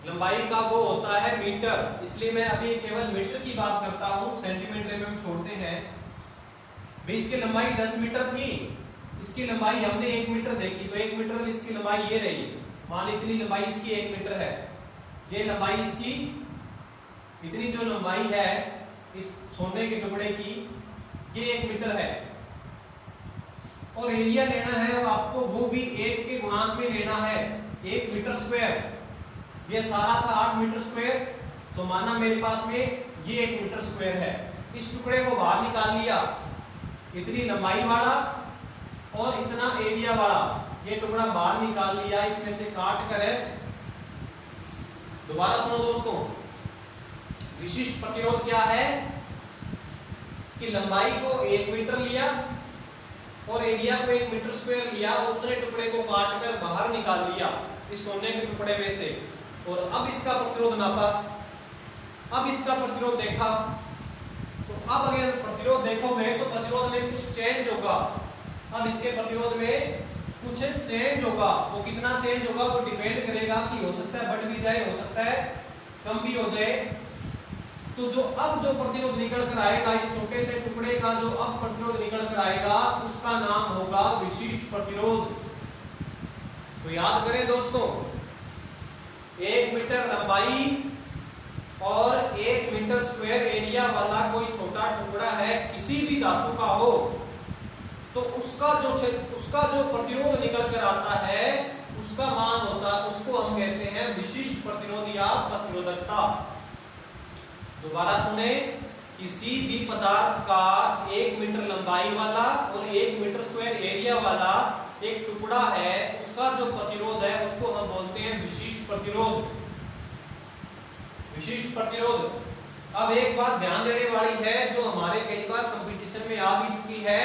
लंबाई का वो होता है मीटर, इसलिए मैं अभी केवल मीटर की बात करता हूं, सेंटीमीटर में हम छोड़ते हैं। इसकी लंबाई 10 मीटर थी, इसकी लंबाई हमने 1 मीटर देखी, तो 1 मीटर इसकी लंबाई ये रही, मान इतनी लंबाई इसकी 1 मीटर है, ये लंबाई इसकी, इतनी जो लंबाई है इस सोने के टुकड़े की ये 1 मीटर है। और एरिया लेना है आपको, वो भी 1 के गुणांक में लेना है, 1 मीटर स्क्वायर। ये सारा था 8 मीटर स्क्वायर, तो माना मेरे पास में ये 1 मीटर स्क्वायर है। इस टुकड़े को बाहर निकाल लिया, इतनी लंबाई वाला और इतना एरिया वाला, ये टुकड़ा बाहर निकाल लिया, इसमें से काट कर, दोबारा सुनो दोस्तों, विशिष्ट प्रतिरोध क्या है कि लंबाई को 1 मीटर लिया और एरिया को 1 मीटर स्क्वायर लिया, और उतने टुकड़े को काट कर बाहर निकाल लिया इस सोने के टुकड़े में से, और अब इसका प्रतिरोध नापा। अब इसका प्रतिरोध देखा अब अगर प्रतिरोध देखोगे तो प्रतिरोध में कुछ चेंज होगा। अब इसके प्रतिरोध में कुछ चेंज होगा, वो कितना चेंज होगा वो डिपेंड करेगा कि हो सकता है बढ़ भी जाए, हो सकता है कम भी हो जाए। तो जो अब जो प्रतिरोध निकल कर आएगा, इस छोटे से टुकड़े का जो अब प्रतिरोध निकल कर आएगा उसका नाम होगा विशिष्ट प्रतिरोध। तो याद करें दोस्तों, 1 मीटर लंबाई और 1 मीटर स्क्वायर एरिया वाला कोई छोटा टुकड़ा है किसी भी धातु का हो, तो उसका जो प्रतिरोध निकल कर आता है उसका मान होता है, उसको हम कहते हैं विशिष्ट प्रतिरोध या प्रतिरोधकता। दोबारा सुने, किसी भी पदार्थ का 1 मीटर लंबाई वाला और 1 मीटर स्क्वायर एरिया वाला एक टुकड़ा है, उसका जो प्रतिरोध है उसको हम बोलते हैं विशिष्ट प्रतिरोध। विशिष्ट प्रतिरोध। अब एक बात ध्यान देने वाली है जो हमारे कई बार कंपटीशन में आ भी चुकी है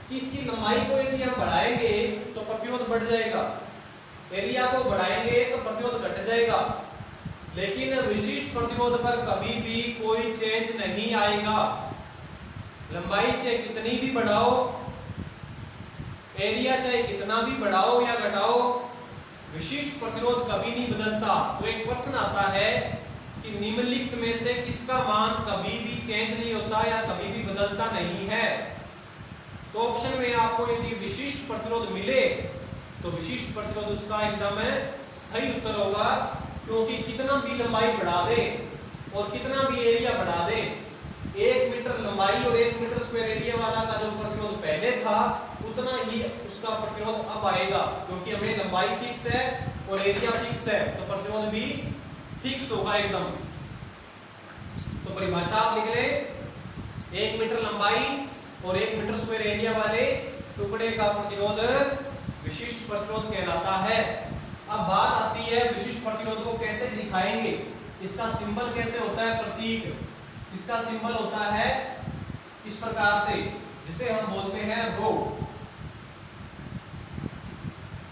कि इसकी लंबाई को यदि हम बढ़ाएंगे तो प्रतिरोध बढ़ जाएगा, एरिया को बढ़ाएंगे तो प्रतिरोध घट जाएगा, लेकिन विशिष्ट प्रतिरोध पर कभी भी कोई चेंज नहीं आएगा। लंबाई चाहे कितनी भी बढ़ाओ, एरिया चाहे कितना भी बढ़ाओ या घटाओ, विशिष्ट प्रतिरोध कभी नहीं बदलता। तो एक प्रश्न आता है कि निम्नलिखित में से किसका मान कभी भी चेंज नहीं होता या कभी भी बदलता नहीं है। तो ऑप्शन में आपको यदि विशिष्ट प्रतिरोध मिले तो विशिष्ट प्रतिरोध उसका एकदम सही उत्तर होगा, क्योंकि कितना भी लंबाई बढ़ा दे और कितना भी एरिया बढ़ा दे, 1 मीटर लंबाई और 1 मीटर स्क्वायर एरिया वाला का जो प्रतिरोध पहले था उतना ही उसका प्रतिरोध अब आएगा, क्योंकि हमें लंबाई फिक्स है और एरिया फिक्स है, तो प्रतिरोध भी फिक्स होगा एकदम। तो परिभाषा आप लिख ले, 1 मीटर लंबाई और 1 मीटर स्क्वायर एरिया वाले टुकड़े का प्रतिरोध विशिष्ट प्रतिरोध कहलाता है। अब बात आती है विशिष्ट प्रतिरोध को कैसे दिखाएंगे, इसका सिंबल कैसे होता है, प्रतीक इसका सिंबल होता है इस प्रकार से, जिसे हम बोलते हैं रो।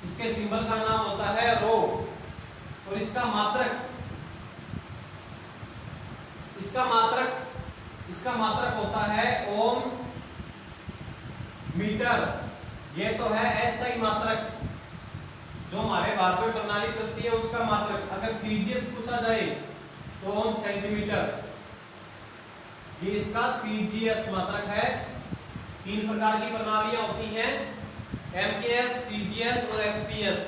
इसके सिंबल का नाम होता है रो। और इसका मात्रक होता है ओम मीटर। ये तो है एसआई मात्रक, जो हमारे भारत में प्रणाली चलती है उसका मात्रक। अगर सीजीएस पूछा जाए तो ओम सेंटीमीटर, ये इसका सीजीएस मात्रक है। 3 प्रकार की प्रणालियां होती हैं, एमकेएस, सीजीएस और एफपीएस।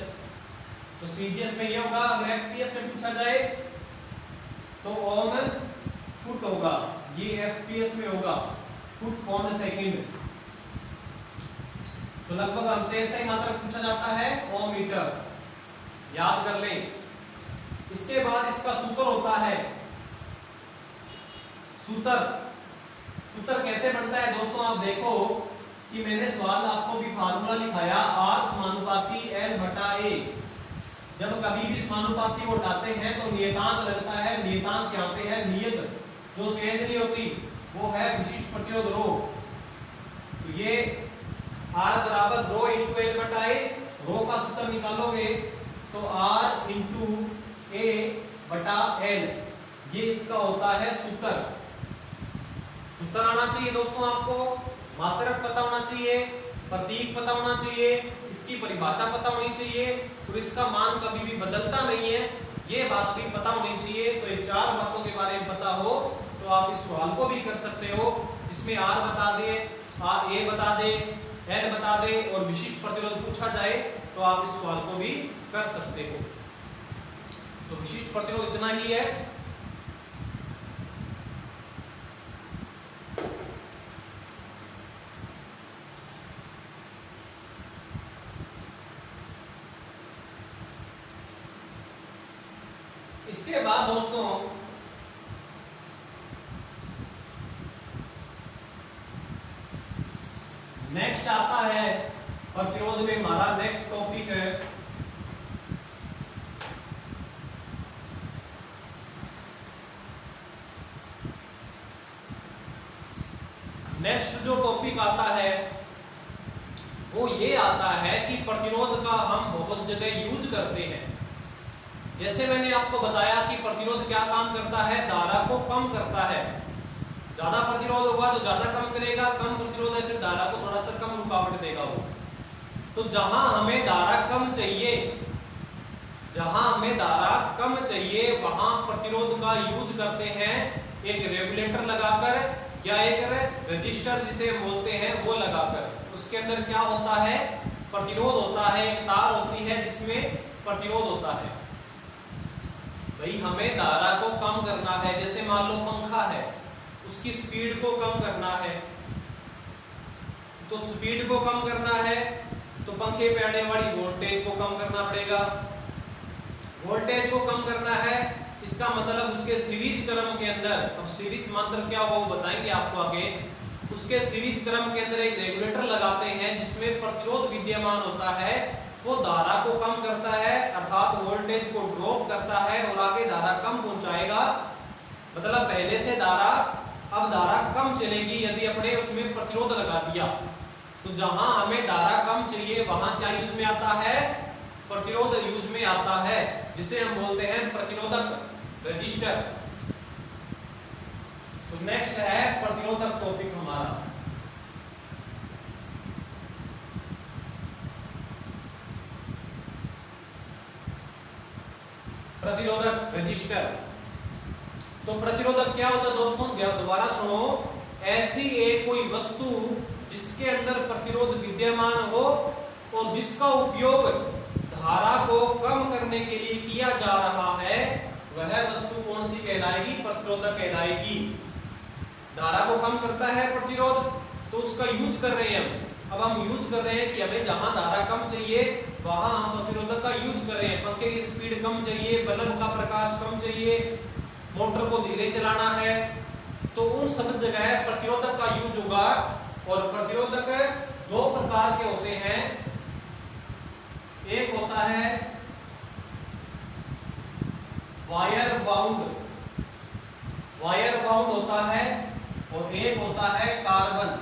तो सीजीएस में ये होगा, अगर एफपीएस में पूछा जाए तो ओम फुट होगा, ये एफपीएस में होगा फुट पर सेकंड। तो लगभग हमसे ऐसा ही मात्रक पूछा जाता है ओम मीटर, याद कर लें। इसके बाद इसका सूत्र होता है, सूत्र कैसे बनता है दोस्तों, आप देखो कि मैंने सवाल आपको भी फार्मूला लिखाया, R समानुपाती L बटा A। जब कभी भी समानुपाती को हटाते हैं तो नियतांक लगता है, नियतांक यहाँ पे है नियत, जो चेंज नहीं होती, वो है विशिष्ट प्रतिरोध रो। तो ये R बराबर रो इंटू L बटा A, रो का सूत्र निकालोगे तो R इंटू A बटा L, ये इसका होता है सूत्र। सूत्र आना चाहिए दोस्तों, आपको मात्रक पता होना चाहिए, प्रतीक पता होना चाहिए, इसकी परिभाषा पता होनी चाहिए और इसका मान कभी भी बदलता नहीं है, ये बात भी पता होनी चाहिए। तो ये 4 बातों के बारे में पता हो तो आप इस सवाल को भी कर सकते हो, जिसमें R बता दे, A बता दे, L बता दे और विशिष्ट प्रतिरोध पूछा जाए तो आप इस सवाल को भी कर सकते हो। तो विशिष्ट प्रतिरोध इतना ही है। इसके बाद दोस्तों नेक्स्ट आता है प्रतिरोध में हमारा नेक्स्ट टॉपिक है नेक्स्ट जो टॉपिक आता है वो ये आता है कि प्रतिरोध का हम बहुत जगह यूज करते हैं। जैसे मैंने आपको बताया कि प्रतिरोध क्या काम करता है, धारा को कम करता है। ज्यादा प्रतिरोध होगा तो ज्यादा कम करेगा, कम प्रतिरोध है फिर धारा को थोड़ा सा कम रुकावट देगा वो। तो जहां हमें धारा कम चाहिए, जहां हमें धारा कम चाहिए वहां प्रतिरोध का यूज करते हैं एक रेगुलेटर लगाकर या एक रजिस्टर जिसे बोलते हैं वो लगाकर। उसके अंदर क्या होता है, प्रतिरोध होता है, एक तार होती है जिसमें प्रतिरोध होता है। भाई हमें धारा को कम करना है, जैसे मान लो पंखा है, उसकी स्पीड को कम करना है, तो स्पीड को कम करना है तो पंखे पे आने वाली वोल्टेज को कम करना पड़ेगा। वोल्टेज को कम करना है इसका मतलब उसके सीरीज क्रम के अंदर, अब सीरीज मंत्र क्या होगा वो बताएंगे आपको आगे, उसके सीरीज क्रम के अंदर एक रेगुलेटर लगाते हैं जिसमें प्रतिरोध विद्यमान होता है, वो धारा को कम करता है अर्थात वोल्टेज को ड्रॉप करता है और आगे धारा कम पहुंचाएगा। मतलब पहले से धारा, अब धारा कम चलेगी यदि अपने उसमें प्रतिरोध लगा दिया। तो जहां हमें धारा कम चाहिए वहां क्या यूज में आता है, प्रतिरोध यूज में आता है, जिसे हम बोलते हैं प्रतिरोधक रजिस्टर। तो नेक्स्ट है प्रतिरोधक टॉपिक हमारा। प्रतिरोधक रजिस्टर। तो प्रतिरोधक क्या होता है दोस्तों, दोबारा सुनो, ऐसी एक कोई वस्तु जिसके अंदर प्रतिरोध विद्यमान हो और जिसका उपयोग धारा को कम करने के लिए किया जा रहा है, वह वस्तु कौन सी कहलाएगी, प्रतिरोधक कहलाएगी। धारा को कम करता है प्रतिरोध, तो उसका यूज कर रहे हैं हम। अब हम यूज कर रहे हैं कि हमें जहां धारा कम चाहिए वहां हम प्रतिरोधक का यूज कर रहे हैं। पंखे की स्पीड कम चाहिए, बल्ब का प्रकाश कम चाहिए, मोटर को धीरे चलाना है, तो उन सब जगह प्रतिरोधक का यूज होगा। और प्रतिरोधक दो प्रकार के होते हैं, एक होता है वायर बाउंड, वायर बाउंड होता है, और एक होता है कार्बन।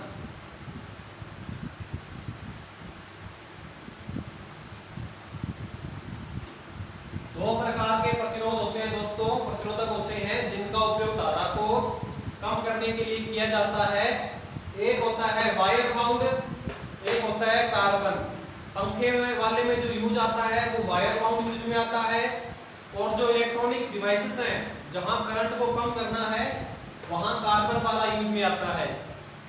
दो प्रकार के प्रतिरोध होते हैं दोस्तों, प्रतिरोधक होते हैं जिनका उपयोग धारा को कम करने के लिए किया जाता है। एक होता है वायर बाउंड, एक होता है कार्बन। पंखे में वाले में जो यूज आता है वो वायर बाउंड यूज में आता है, और जो इलेक्ट्रॉनिक्स डिवाइसेस हैं जहां करंट को कम करना है वहां कार्बन वाला यूज में आता है।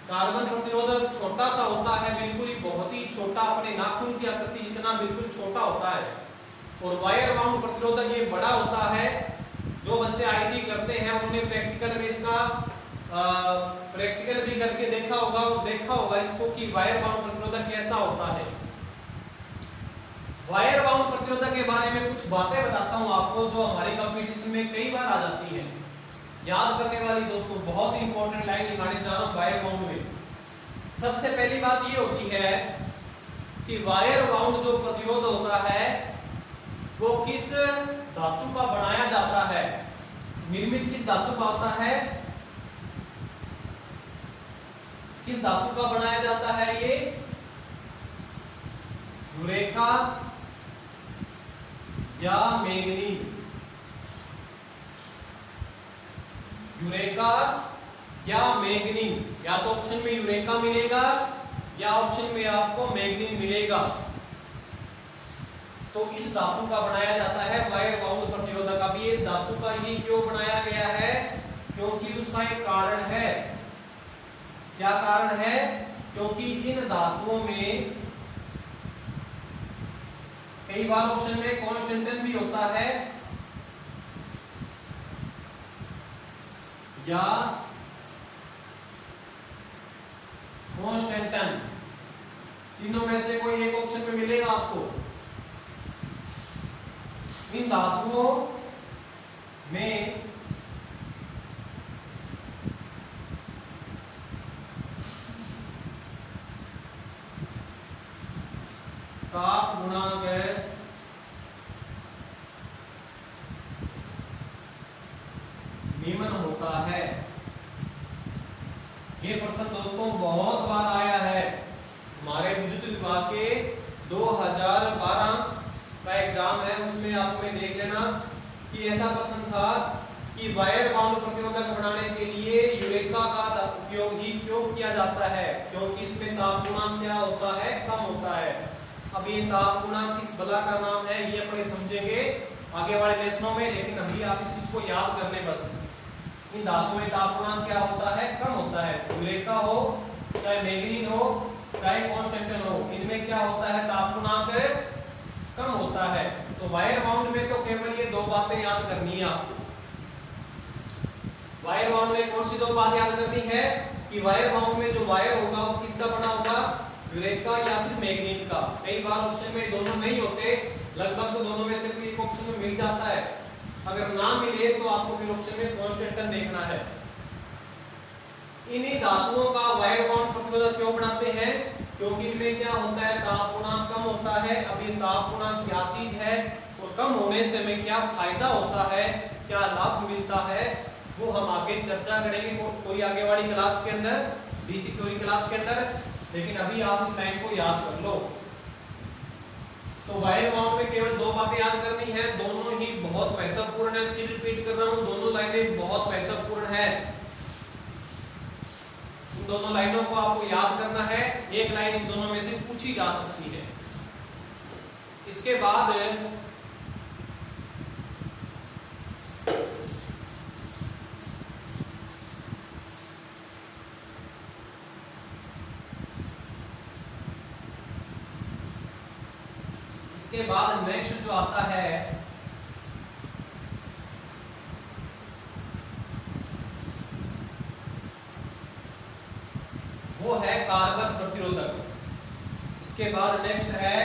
कार्बन प्रतिरोधक छोटा सा होता है, बिल्कुल ही बहुत ही छोटा, अपने नाखून की आकृति जितना बिल्कुल छोटा होता है। और वायर बाउंड प्रतिरोधक ये बड़ा होता है। जो बच्चे आईटी करते हैं उन्होंने प्रैक्टिकल में इसका प्रैक्टिकल भी करके देखा होगा और देखा होगा इसको कि वायर बाउंड प्रतिरोधक कैसा होता है। वायर बाउंड प्रतिरोधक के बारे में कुछ बातें बताता हूं आपको जो हमारे कंपटीशन में कई बार आ जाती है, याद करने वाली दोस्तों, बहुत ही इंपॉर्टेंट लाइन दिखाने जा रहा हूं वायर बाउंड में। सबसे पहली बात ये होती है कि वायर बाउंड जो प्रतिरोध होता है वो किस धातु का बनाया जाता है, निर्मित किस धातु का होता है, किस धातु का बनाया जाता है, ये यूरेका या मैंगनीज। यूरेका या मैंगनीज, या तो ऑप्शन में यूरेका मिलेगा या ऑप्शन में आपको मैंगनीज मिलेगा। तो इस धातु का बनाया जाता है वायर बाउंड प्रतिरोधक। अब ये इस धातु का ही क्यों बनाया गया है, क्योंकि उसका एक कारण है। क्या कारण है, क्योंकि इन धातुओं में कई बार ऑप्शन में कॉन्स्टेंटन भी होता है या कॉन्स्टेंटन, तीनों में से कोई एक ऑप्शन में मिलेगा आपको। इन धातुओं में ताप गुणांक निम्न होता है। ये प्रश्न दोस्तों बहुत बार आया है हमारे विद्युत विभाग के 2012 का एग्जाम है, उसमें आप में देख लेना कि ऐसा प्रश्न था कि वायर बाउंड प्रतिरोधक बनाने के लिए यूरेका का उपयोग ही क्यों किया जाता है? क्योंकि इसमें ताप गुणांक क्या होता है? कम होता है। अब ये ताप गुणांक किस बला का नाम है ये अपने समझेंगे आगे वाले लेसनों में, लेकिन अभी आप इस चीज को याद कर लें बस। इन धातुओं में ताप गुणांक क्या होता है? कम होता है। यूरेका हो चाहे मैग्नीन हो चाहे कॉन्स्टेंटिन हो, इनमें क्या होता है? ताप गुणांक कम होता है। तो वायर बाउंड में तो केवल ये दो बातें याद करनी है आपको। वायर बाउंड में कौन सी दो बात याद करनी है कि वायर बाउंड में जो वायर होगा वो किसका बना होगा? यूरेका या फिर मैग्नीन का। कई बार ऑप्शन में दोनों नहीं होते, लगभग तो दोनों में से कोई एक ऑप्शन में मिल जाता है। अगर ना मिले तो आपको फिर ऑप्शन में कॉन्स्टेंटिन देखना है। इन्हीं धातुओं का वायर बाउंड प्रतिरोधक क्यों बनाते हैं? क्योंकि इनमें क्या होता है? ताप गुणांक कम होता है। अब ये ताप गुणांक क्या चीज है और कम होने से हमें क्या फायदा होता है, क्या लाभ मिलता है, वो हम आगे चर्चा करेंगे कोई आगे वाली क्लास के अंदर, डीसी थ्योरी क्लास के अंदर। लेकिन अभी आप इस लाइन को याद कर लो। तो वायर बाउंड में केवल दो बातें याद करनी है, दोनों ही बहुत महत्वपूर्ण है। फिर रिपीट कर रहा हूं, दोनों लाइनें बहुत महत्वपूर्ण है। इन दोनों लाइनों को आपको याद करना है। एक लाइन इन दोनों में से पूछी जा सकती है। इसके बाद नेक्स्ट जो आता है वो है कार्बन प्रतिरोधक। इसके बाद नेक्स्ट है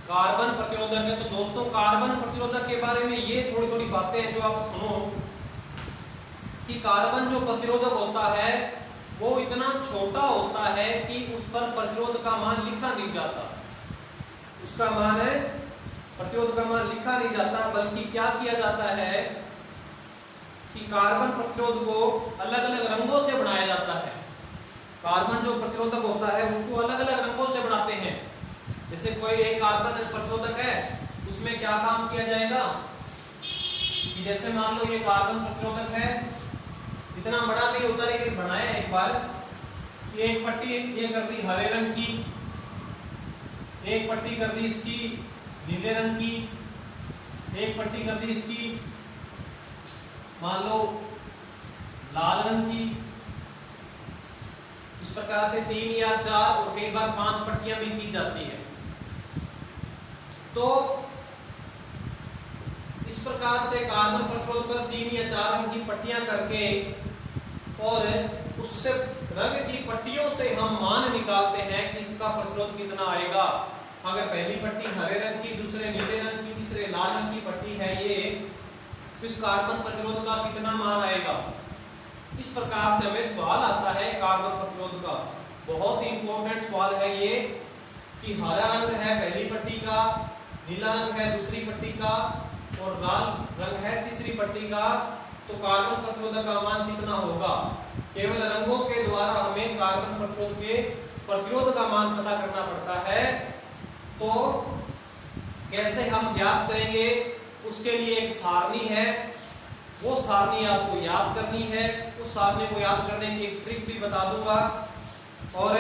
कार्बन प्रतिरोधक है। तो दोस्तों कार्बन प्रतिरोधक के बारे में ये थोड़ी थोड़ी बातें हैं जो आप सुनो कि कार्बन जो प्रतिरोधक होता है वो इतना छोटा होता है कि उस पर प्रतिरोध का मान लिखा नहीं जाता। उसका मान है प्रतिरोध का मान लिखा नहीं जाता, बल्कि क्या किया जाता है कि कार्बन प्रतिरोध को अलग अलग रंगों से बनाया जाता है। कार्बन जो प्रतिरोधक होता है उसको अलग अलग रंगों से बनाते हैं। जैसे कोई एक कार्बन प्रतिरोधक है, उसमें क्या काम किया जाएगा कि जैसे मान लो ये कार्बन प्रतिरोधक है, इतना बड़ा नहीं होता लेकिन बनाया एक बार कि एक पट्टी ये कर दी हरे रंग की, एक पट्टी कर दी इसकी नीले रंग की, एक पट्टी कर दी इसकी मान लो लाल रंग की। इस प्रकार से 3 या 4 और कई बार 5 पट्टियां भी की जाती है। तो इस प्रकार से कार्बन प्रतिरोध पर 3 या 4 रंग की पट्टियां करके और उससे रंग की पट्टियों से हम मान निकालते हैं कि इसका प्रतिरोध कितना आएगा। अगर पहली पट्टी हरे रंग की, दूसरे नीले रंग की, तीसरे लाल रंग की पट्टी है ये, तो इस कार्बन प्रतिरोध का कितना मान आएगा। इस प्रकार से हमें सवाल आता है कार्बन प्रतिरोध का। बहुत ही इंपॉर्टेंट सवाल है ये कि हरा रंग है पहली पट्टी का, नीला रंग है दूसरी पट्टी का और लाल रंग है तीसरी पट्टी का, तो कार्बन प्रतिरोध का मान कितना होगा। केवल रंगों के द्वारा हमें कार्बन प्रतिरोध के प्रतिरोध का मान पता करना पड़ता है। तो कैसे हम ज्ञात करेंगे, उसके लिए एक सारणी है, वो सारणी आपको याद करनी है। उस सारणी को याद करने की एक ट्रिक भी बता दूंगा, और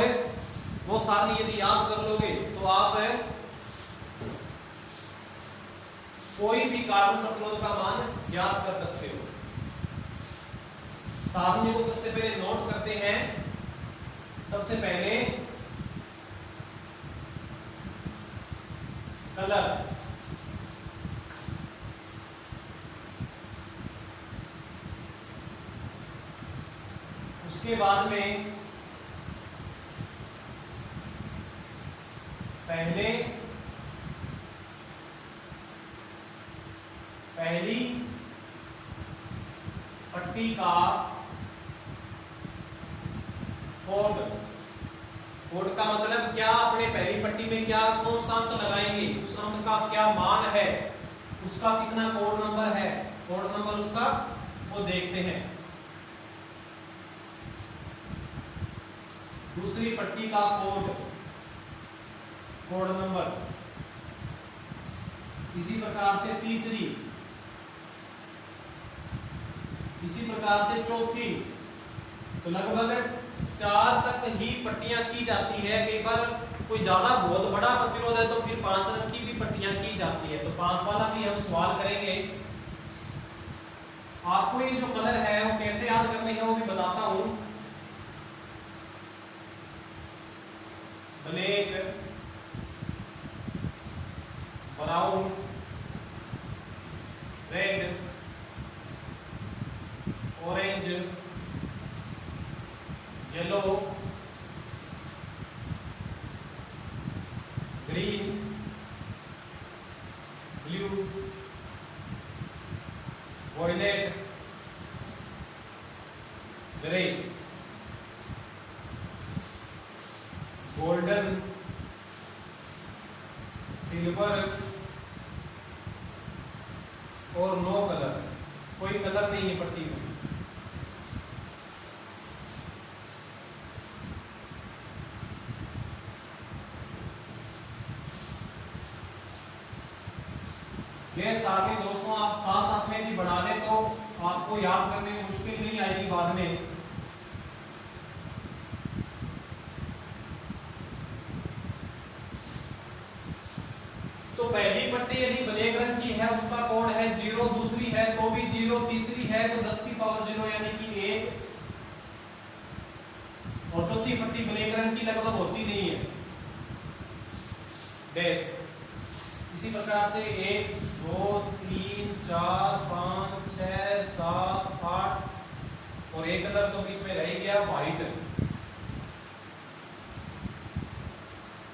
वो सारणी यदि याद कर लोगे तो आप कोई भी कार्बन प्रतिरोध का मान ज्ञात कर सकते हो। सारणी को सबसे पहले नोट करते हैं। सबसे पहले कलर, उसके बाद में पहली पट्टी का कोड। कोड का मतलब क्या, अपने पहली पट्टी में क्या कौन सा अंक लगाएंगे, उस अंक का क्या मान है, उसका कितना कोड नंबर है, कोड नंबर उसका वो देखते हैं। दूसरी पट्टी का कोड नंबर, इसी प्रकार से तीसरी, इसी प्रकार से चौथी, तो लगभग 4 तक ही पट्टियां की जाती है। कई बार कोई ज्यादा बहुत बड़ा प्रतिरोध है तो फिर 5 रंग की भी पट्टियां की जाती है। तो 5 वाला भी हम सवाल करेंगे। आपको ये जो कलर है वो कैसे याद करने हैं वो भी बताता हूं। Black, brown, red, orange, yellow, green, blue, violet, grey, golden, silver और नो कलर। कोई कलर नहीं है पट्टी में। ये सारे दोस्तों आप साथ साथ में भी बढ़ा लें तो आपको याद करने में मुश्किल नहीं आएगी बाद में। तो पहली पट्टी यदि ब्लैक रंग की है उसका कोड है 0, दूसरी है तो भी 0, तीसरी है तो 10 की पावर 0 यानी कि 1, और चौथी पट्टी ब्लैक रंग की लगभग होती नहीं है, डैश। इसी प्रकार से 1, 2, 3, 4, 5, 6, 7, 8 और एक कलर तो बीच में रह गया व्हाइट।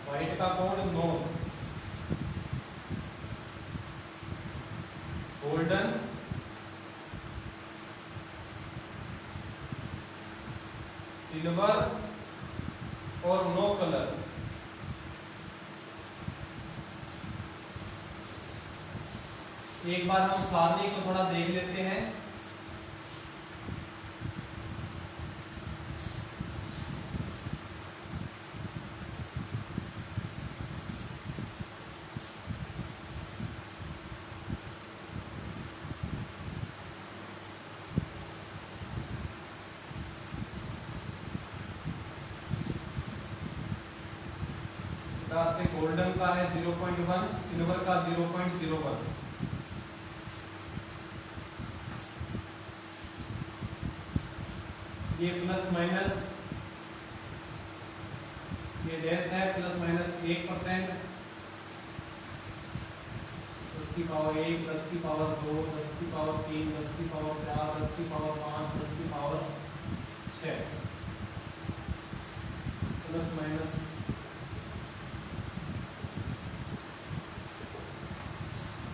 व्हाइट का कोड 9, गोल्डन, सिल्वर और नो कलर। एक बार हम सारणी को थोड़ा देख लेते हैं। से गोल्डन का है 0.1, सिल्वर का 0.01। ये प्लस माइनस, ये डैश है प्लस माइनस 1%, 10 की पावर 1, 10 की पावर 2, 10 की पावर 3, 10 की पावर 4, 10 की पावर 5, 10 की पावर 6, प्लस माइनस।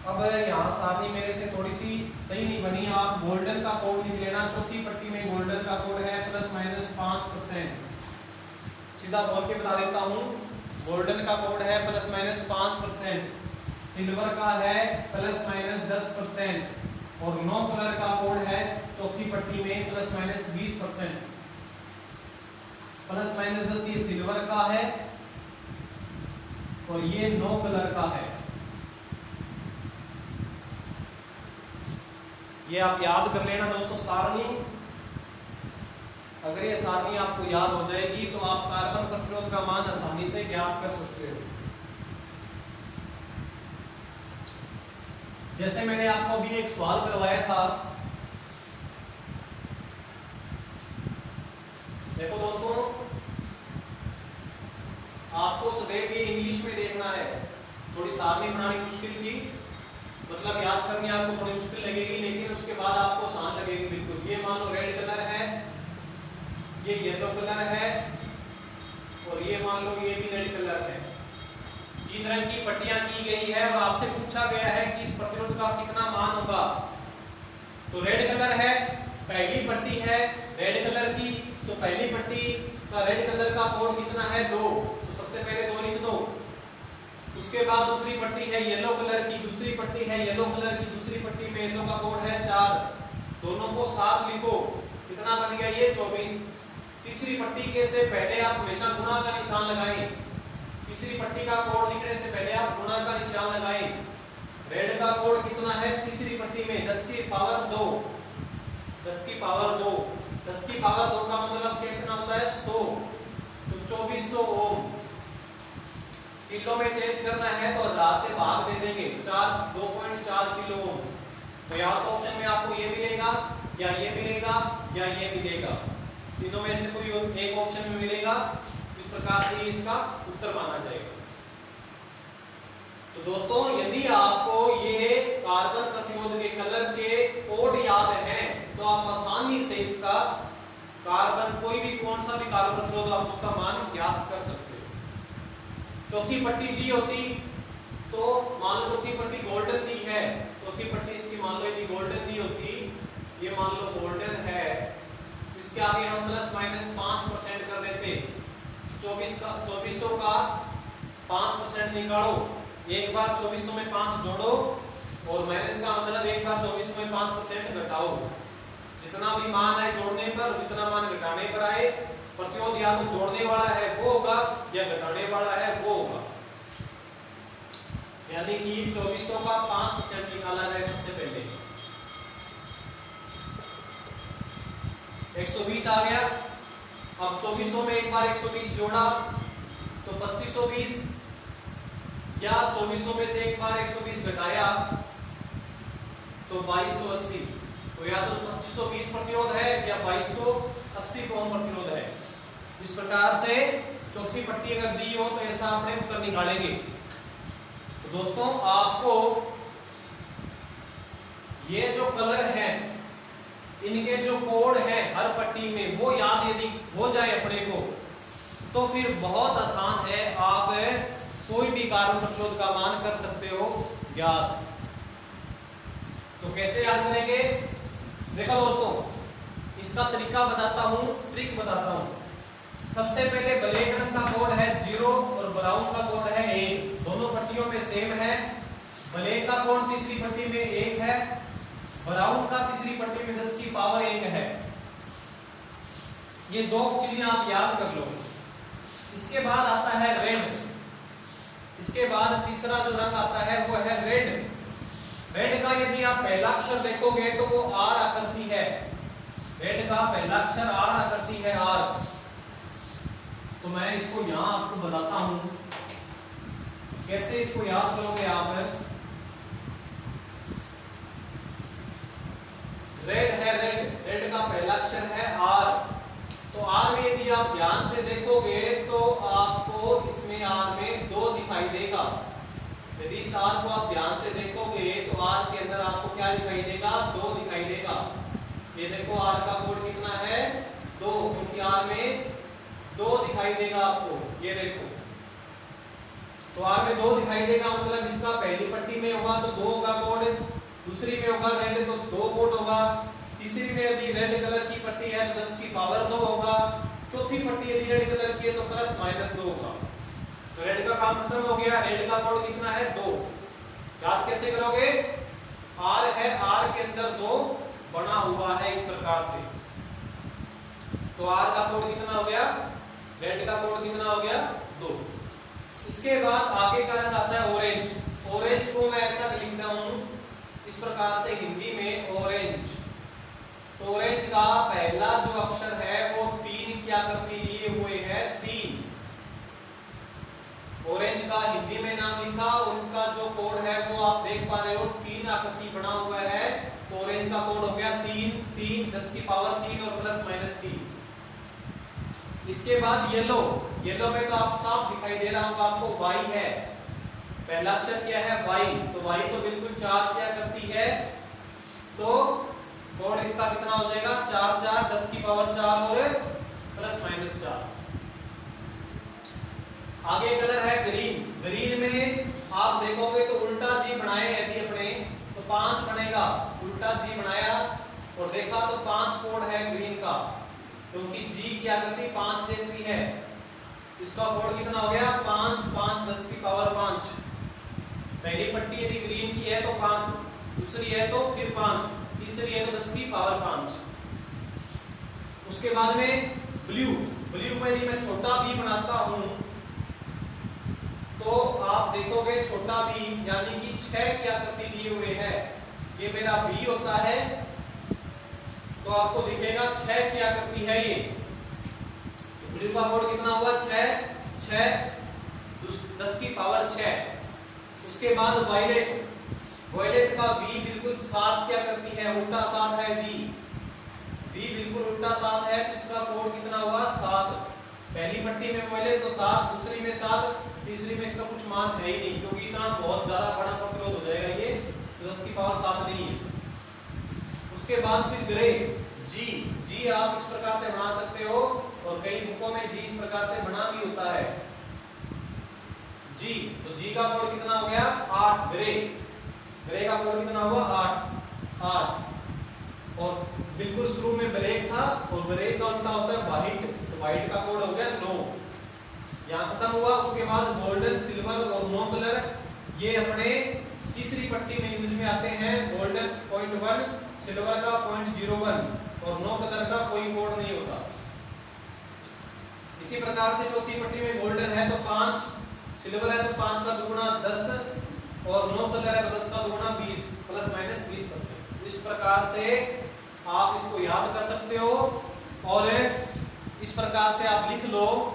अब यहाँ सारणी मेरे से थोड़ी सी सही नहीं बनी। आप गोल्डन का कोड लिख लेना। चौथी पट्टी में गोल्डन का कोड है प्लस माइनस 5%। सीधा बोल के बता देता हूँ, गोल्डन का कोड है प्लस माइनस 5%, सिल्वर का है प्लस माइनस 10% और नो कलर का कोड है चौथी पट्टी में प्लस माइनस 20%। प्लस माइनस 10 ये सिल्वर का है और ये नो कलर का है। ये आप याद कर लेना दोस्तों सारणी। अगर ये सारणी आपको याद हो जाएगी तो आप कार्बन प्रतिरोध का मान आसानी से ज्ञात कर सकते हो। जैसे मैंने आपको अभी एक सवाल करवाया था, देखो दोस्तों आपको सदैव ये इंग्लिश में देखना है। थोड़ी सारणी बनानी मुश्किल थी, मतलब याद करनी आपको थोड़ी मुश्किल लगेगी, लेकिन उसके बाद आपको आसान लगेगी बिल्कुल। ये मान लो रेड कलर है, ये येलो कलर है और ये मान लो ये भी रेड कलर है। 3 रंग की पट्टियां की गई है और आपसे पूछा गया है कि इस प्रतिरोध का कितना मान होगा। तो रेड कलर है, पहली पट्टी है रेड कलर की, तो पहली पट्टी का रेड कलर का कोड कितना है 2, तो सबसे पहले 2 लिख दो। उसके बाद दूसरी पट्टी है येलो कलर की, दूसरी पट्टी है येलो कलर की, दूसरी पट्टी में येलो का कोड है 4, दोनों को साथ लिखो। कितना बन गया ये 24। तीसरी पट्टी के से पहले आप हमेशा गुणा का निशान लगाएं। तीसरी पट्टी का कोड लिखने से पहले आप गुणा का निशान लगाएं। रेड का कोड कितना है तीसरी पट्टी में 10 की पावर 2, 10 की पावर 2। 10 की पावर 2 का मतलब कितना होता है 100, तो 2400 ओम। किलो में चेंज करना है तो 1000 से भाग दे देंगे, 2.4 किलो ओम। तो या तो ऑप्शन में आपको ये मिलेगा या ये मिलेगा या ये मिलेगा, तीनों में से कोई एक ऑप्शन में मिलेगा। इस प्रकार से इसका उत्तर माना जाएगा। तो दोस्तों यदि आपको ये कार्बन प्रतिरोध के कलर के कोड याद है तो आप आसानी से इसका कार्बन कोई भी कौन सा भी कार्बन प्रतिरोध आप उसका मान ज्ञात कर सकते हो। चौथी पट्टी दी होती तो मान लो चौथी पट्टी गोल्डन दी है, चौथी पट्टी इसकी मान लो यदि गोल्डन दी होती, ये मान लो गोल्डन है, इसके आगे हम प्लस माइनस 5% कर देते। 2400 का 5% निकालो, एक बार 2400 में 5 जोड़ो और माइनस का मतलब एक बार 2400 में 5% घटाओ। जितना भी मान आए जोड़ने पर, जितना मान घटाने पर आए, प्रतिरोध या तो जोड़ने वाला है वो होगा या घटाने वाला है वो होगा। यानी कि 2400 का 5% निकाला जाए सबसे पहले, 120 आ गया। अब 2400 में एक बार 120 जोड़ा तो 2520, या 2400 में से एक बार 120 घटाया तो 2280। तो या तो 2520 प्रतिरोध है या 2280 ओम प्रतिरोध है। इस प्रकार से चौथी पट्टी अगर दी हो तो ऐसा आपने उत्तर निकालेंगे। तो दोस्तों आपको ये जो कलर है इनके जो कोड है हर पट्टी में वो याद यदि हो जाए अपने को तो फिर बहुत आसान है, आप कोई भी कार्बन प्रतिरोध का मान कर सकते हो याद। तो कैसे याद करेंगे? देखो दोस्तों इसका तरीका बताता हूं, ट्रिक बताता हूं। सबसे पहले ब्लैक रंग का कोड है 0 और ब्राउन का कोड है 1, दोनों पट्टियों में सेम है। ब्लैक का कोड तीसरी पट्टी में 1 है, ब्राउन का तीसरी पट्टी में 10 की पावर 1 है। ये दो चीजें आप याद कर लो। इसके बाद आता है रेड, इसके बाद तीसरा जो रंग आता है वो है रेड। रेड का यदि आप पहला अक्षर देखोगे तो वो आर आकृति है, रेड का पहला अक्षर आर आकृति है, आर। तो मैं इसको यहां आपको बताता हूं कैसे इसको याद करोगे आप। रेड है, रेड, रेड का पहला अक्षर है आर। तो आर में यदि आप ध्यान से देखोगे तो आपको इसमें आर में 2 दिखाई देगा। यदि इस आर को आप ध्यान से देखोगे तो आर के अंदर आपको क्या दिखाई देगा? 2 दिखाई देगा। ये देखो आर का कोड कितना है? 2, क्योंकि आर में 2 दिखाई देगा आपको। ये देखो तो आर में 2 दिखाई देगा, मतलब इसका पहली पट्टी में होगा तो 2 का कोड, दूसरी में होगा रेड तो 2 कोड होगा, तीसरी में यदि रेड कलर की पट्टी है तो 10 की पावर 2 होगा, चौथी पट्टी यदि रेड कलर की है तो प्लस माइनस 2 होगा। तो रेड का काम खत्म हो गया। रेड का कोड कितना है? 2। याद कैसे करोगे? आर है, आर के अंदर 2 बना हुआ है इस प्रकार से। तो आर का कोड कितना हो गया? रेड का कोड कितना हो गया? 2। इसके बाद आगे का रंग आता है ऑरेंज। ऑरेंज को मैं ऐसा लिखता हूं इस प्रकार से हिंदी में ऑरेंज। तो ऑरेंज का पहला जो अक्षर है वो 3 की आकृति लिए हुए है, 3। ऑरेंज का हिंदी में नाम लिखा और इसका जो कोड है वो आप देख पा रहे हो 3 आकृति बना हुआ है। तो ऑरेंज का कोड हो गया 3, 3, 10 की पावर 3 और प्लस माइनस 3। इसके बाद येलो, येलो में तो आप साफ दिखाई दे रहा होगा आपको वाई है। पहला अक्षर क्या है? वाई। तो वाई तो बिल्कुल 4 की आकृति है, तो कोड इसका कितना हो जाएगा? 4, 4, 10 की पावर 4 और प्लस माइनस 4। आगे कलर है ग्रीन। ग्रीन में आप देखोगे तो उल्टा जी बनाए यदि अपने तो 5 बनेगा। उल्टा जी बनाया और देखा तो 5 कोड है ग्रीन का, क्योंकि जी की आकृति 5 जैसी है। इसका कोड कितना हो गया? 5, 5, 10 की पावर 5। पहली पट्टी यदि ग्रीन की है तो 5, दूसरी है तो फिर 5, तीसरी है तो 10 की पावर 5। उसके बाद में ब्लू। ब्लू में यदि मैं छोटा भी बनाता हूं तो आप देखोगे छोटा भी यानी कि 6 की आकृति लिए हुए है, ये मेरा बी होता है। तो आपको दिखेगा 6 क्या करती है ये, ब्लू का कोड कितना हुआ 6, 10 की पावर 6। उसके बाद वायलेट, वायलेट का V बिल्कुल 7 क्या करती है, उल्टा 7 है V बिल्कुल उल्टा 7 है, तो इसका कोड कितना हुआ 7। पहली पट्टी में वायलेट तो 7, दूसरी में 7, तीसरी में इसका कुछ मान है ही नहीं क्योंकि इतना बहुत ज्यादा बड़ा प्रतिरोध हो जाएगा ये, तो 10 की पावर 7 नहीं है। उसके बाद फिर ग्रे जी आप इस प्रकार से बना सकते हो और कई बुकों में जी इस प्रकार से बना भी होता है जी। तो जी का कोड कितना हो गया 8, ग्रे का कोड कितना हुआ 8। और बिल्कुल शुरू में ब्लैक था और ब्लैक का उनका होता है व्हाइट, तो व्हाइट का कोड हो गया 9, यहाँ खत्म हुआ। उसके बाद गोल्डन, सिल्वर और नो कलर ये अपने तीसरी पट्टी में यूज में आते हैं। गोल्डन 0.1, सिल्वर का 0.01 और नो कलर का कोई कोड नहीं होता। इसी प्रकार से चौथी पट्टी में गोल्डन है तो 5, सिल्वर है तो 5 का दुगुना 10 और नो कलर है तो 10 का दुगुना 20 ± 20%। इस प्रकार से आप इसको याद कर सकते हो और इस प्रकार से आप लिख लो।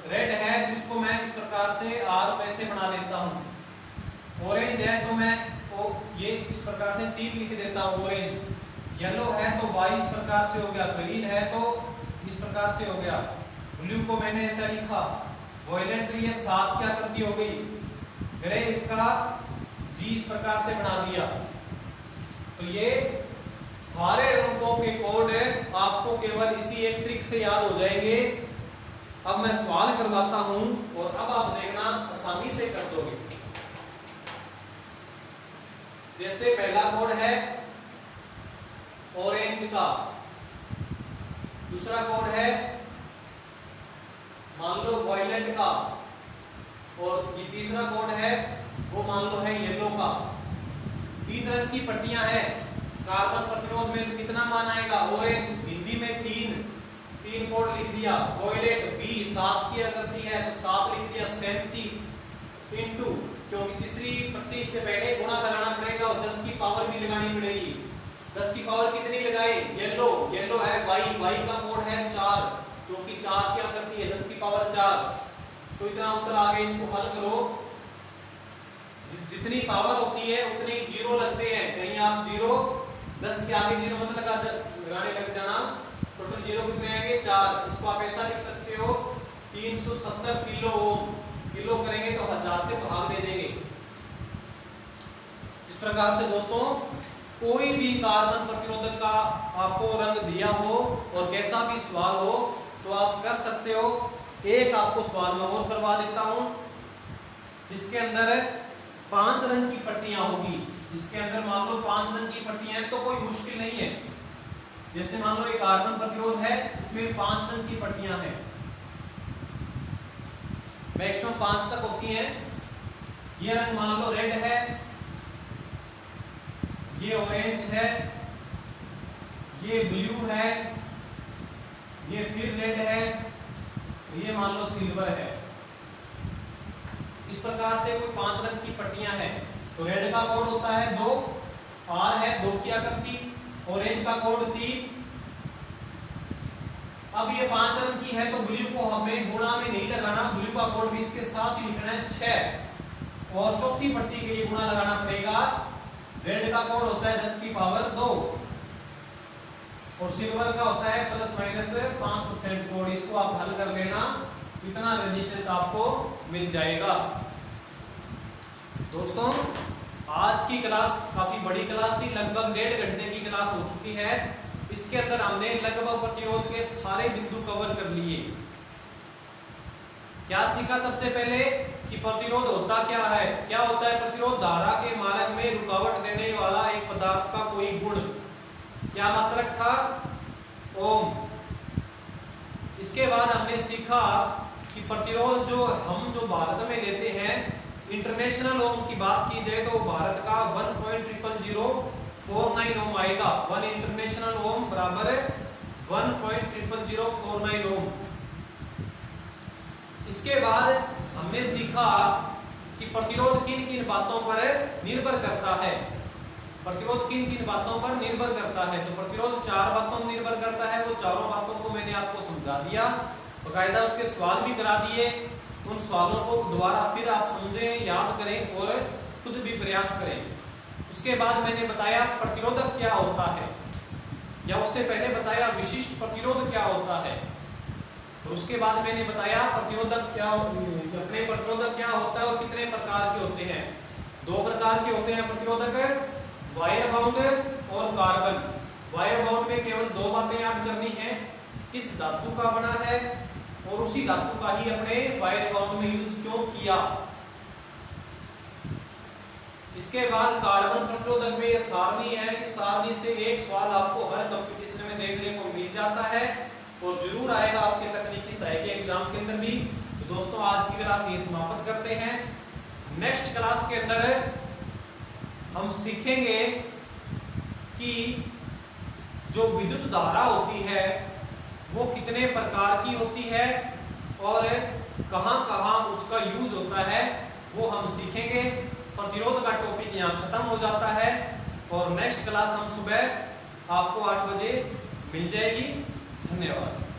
रेड है जिसको मैं इस प्रकार से R ऐसे बना देता हूँ। ऑरेंज है तो मैं ये इस प्रकार से 3 लिख देता हूँ ऑरेंज। येलो है तो Y इस प्रकार से हो गया, ग्रीन है तो इस प्रकार से हो गया, ब्लू को मैंने ऐसा लिखा, वॉयलेट ये 7 क्या करती हो गई, ग्रे इसका G इस प्रकार से बना दिया। तो ये सारे रंगों के कोड आपको केवल इसी एक ट्रिक से याद हो जाएंगे। अब मैं सवाल करवाता हूं और अब आप देखना आसानी से कर दोगे। जैसे पहला कोड है ऑरेंज का, दूसरा कोड है मान लो वॉयलेट का और ये तीसरा कोड है वो मान लो है येलो का। 3 रंग की पट्टियां हैं। कार्बन प्रतिरोध में तो कितना मान आएगा, ऑरेंज हिंदी में 3 कोड लिख दिया। वॉयलेट B 7 की करती है तो 7 लिख दिया 37 इंटू, क्योंकि तीसरी पट्टी से पहले गुणा लगाना पड़ेगा और 10 की पावर भी लगानी पड़ेगी। 10 की पावर कितनी लगाए, येलो है Y का कोड है 4 क्योंकि 4 क्या करती है 10 की पावर 4। तो इतना उत्तर आ गया। इसको हल करो, जितनी पावर होती है उतने ही जीरो लगते हैं। कहीं आप 10 के आगे जीरो मत लगाने लग जाना। टोटल जीरो कितने आएंगे 4। इसको आप ऐसा लिख सकते हो 370 किलो ओम। किलो करेंगे तो 1000 से भाग दे देंगे। इस प्रकार से दोस्तों कोई भी कार्बन प्रतिरोधक का आपको रंग दिया हो और कैसा भी सवाल हो तो आप कर सकते हो। एक आपको सवाल में और करवा देता हूं जिसके अंदर 5 रंग की पट्टियां होगी। इसके अंदर मान लो 5 रंग की पट्टियां हैं तो कोई मुश्किल नहीं है। जैसे मान लो एक कार्बन प्रतिरोध है, इसमें 5 रंग की पट्टियां हैं, मैक्सिमम 5 तक होती हैं। ये रंग मान लो रेड है, ये ऑरेंज है, ये ब्लू है, ये फिर रेड है, ये मान लो सिल्वर है। इस प्रकार से कोई 5 रंग की पट्टियां हैं। तो रेड का कोड होता है 2, R है 2 की आकृति, ऑरेंज का कोड 3। अब ये 5 रंग की है तो ब्लू को हमें गुणा में नहीं लगाना, ब्लू का कोड भी इसके साथ ही लिखना है 6 और चौथी पट्टी के लिए गुणा लगाना पड़ेगा। रेड का कोड होता है 10 की पावर 2 और सिल्वर का होता है ±5% कोड। इसको आप हल कर लेना, इतना रेजिस्टेंस आपको मिल जाएगा। दोस्तों आज की क्लास काफी बड़ी क्लास थी, लगभग 1.5 घंटे की क्लास हो चुकी है। इसके अंदर हमने लगभग प्रतिरोध के सारे बिंदु कवर कर लिए। क्या सीखा सबसे पहले कि प्रतिरोध होता क्या है। क्या होता है प्रतिरोध, धारा के मार्ग में रुकावट देने वाला एक पदार्थ का कोई गुण। क्या मात्रक था, ओम। इसके बाद हमने सीखा कि प्रतिरोध जो भारत में लेते हैं, इंटरनेशनल ओम की बात की जाए तो भारत का 1.00049 ओम आएगा। 1 इंटरनेशनल ओम बराबर 1.00049 ओम। इसके बाद हमने सीखा कि प्रतिरोध किन किन बातों पर निर्भर करता है। प्रतिरोध किन किन बातों पर निर्भर करता है, तो प्रतिरोध 4 बातों पर निर्भर करता है। वो चारों बातों को मैंने आपको समझा दिया, बकायदा उसके सवाल भी करा दिए। उन सवालों को दोबारा फिर आप समझें, याद करें और खुद भी प्रयास करें। उसके बाद मैंने बताया प्रतिरोधक क्या होता है, या उससे पहले बताया विशिष्ट प्रतिरोध क्या होता है, और उसके बाद मैंने बताया प्रतिरोधक क्या अपने प्रतिरोधक क्या होता है और कितने प्रकार के होते हैं। 2 प्रकार के होते हैं प्रतिरोधक, वायर बाउंड और कार्बन। वायर बाउंड में केवल 2 बातें याद करनी है, किस धातु का बना है और उसी धातु का ही अपने वायर बाउंड में यूज क्यों किया। इसके बाद कार्बन प्रतिरोधक में ये सारणी है, इस सारणी से एक सवाल आपको हर कंपटीशन में देखने को मिल जाता है और जरूर आएगा आपके तकनीकी सहायक एग्जाम के अंदर भी। तो दोस्तों आज की क्लास ये समाप्त करते हैं। नेक्स्ट क्लास के अंदर हम सीखेंगे कि जो विद्युत धारा होती है वो कितने प्रकार की होती है और कहां-कहां उसका यूज होता है, वो हम सीखेंगे। प्रतिरोध का टॉपिक यहाँ खत्म हो जाता है और नेक्स्ट क्लास हम सुबह आपको 8 बजे मिल जाएगी। धन्यवाद।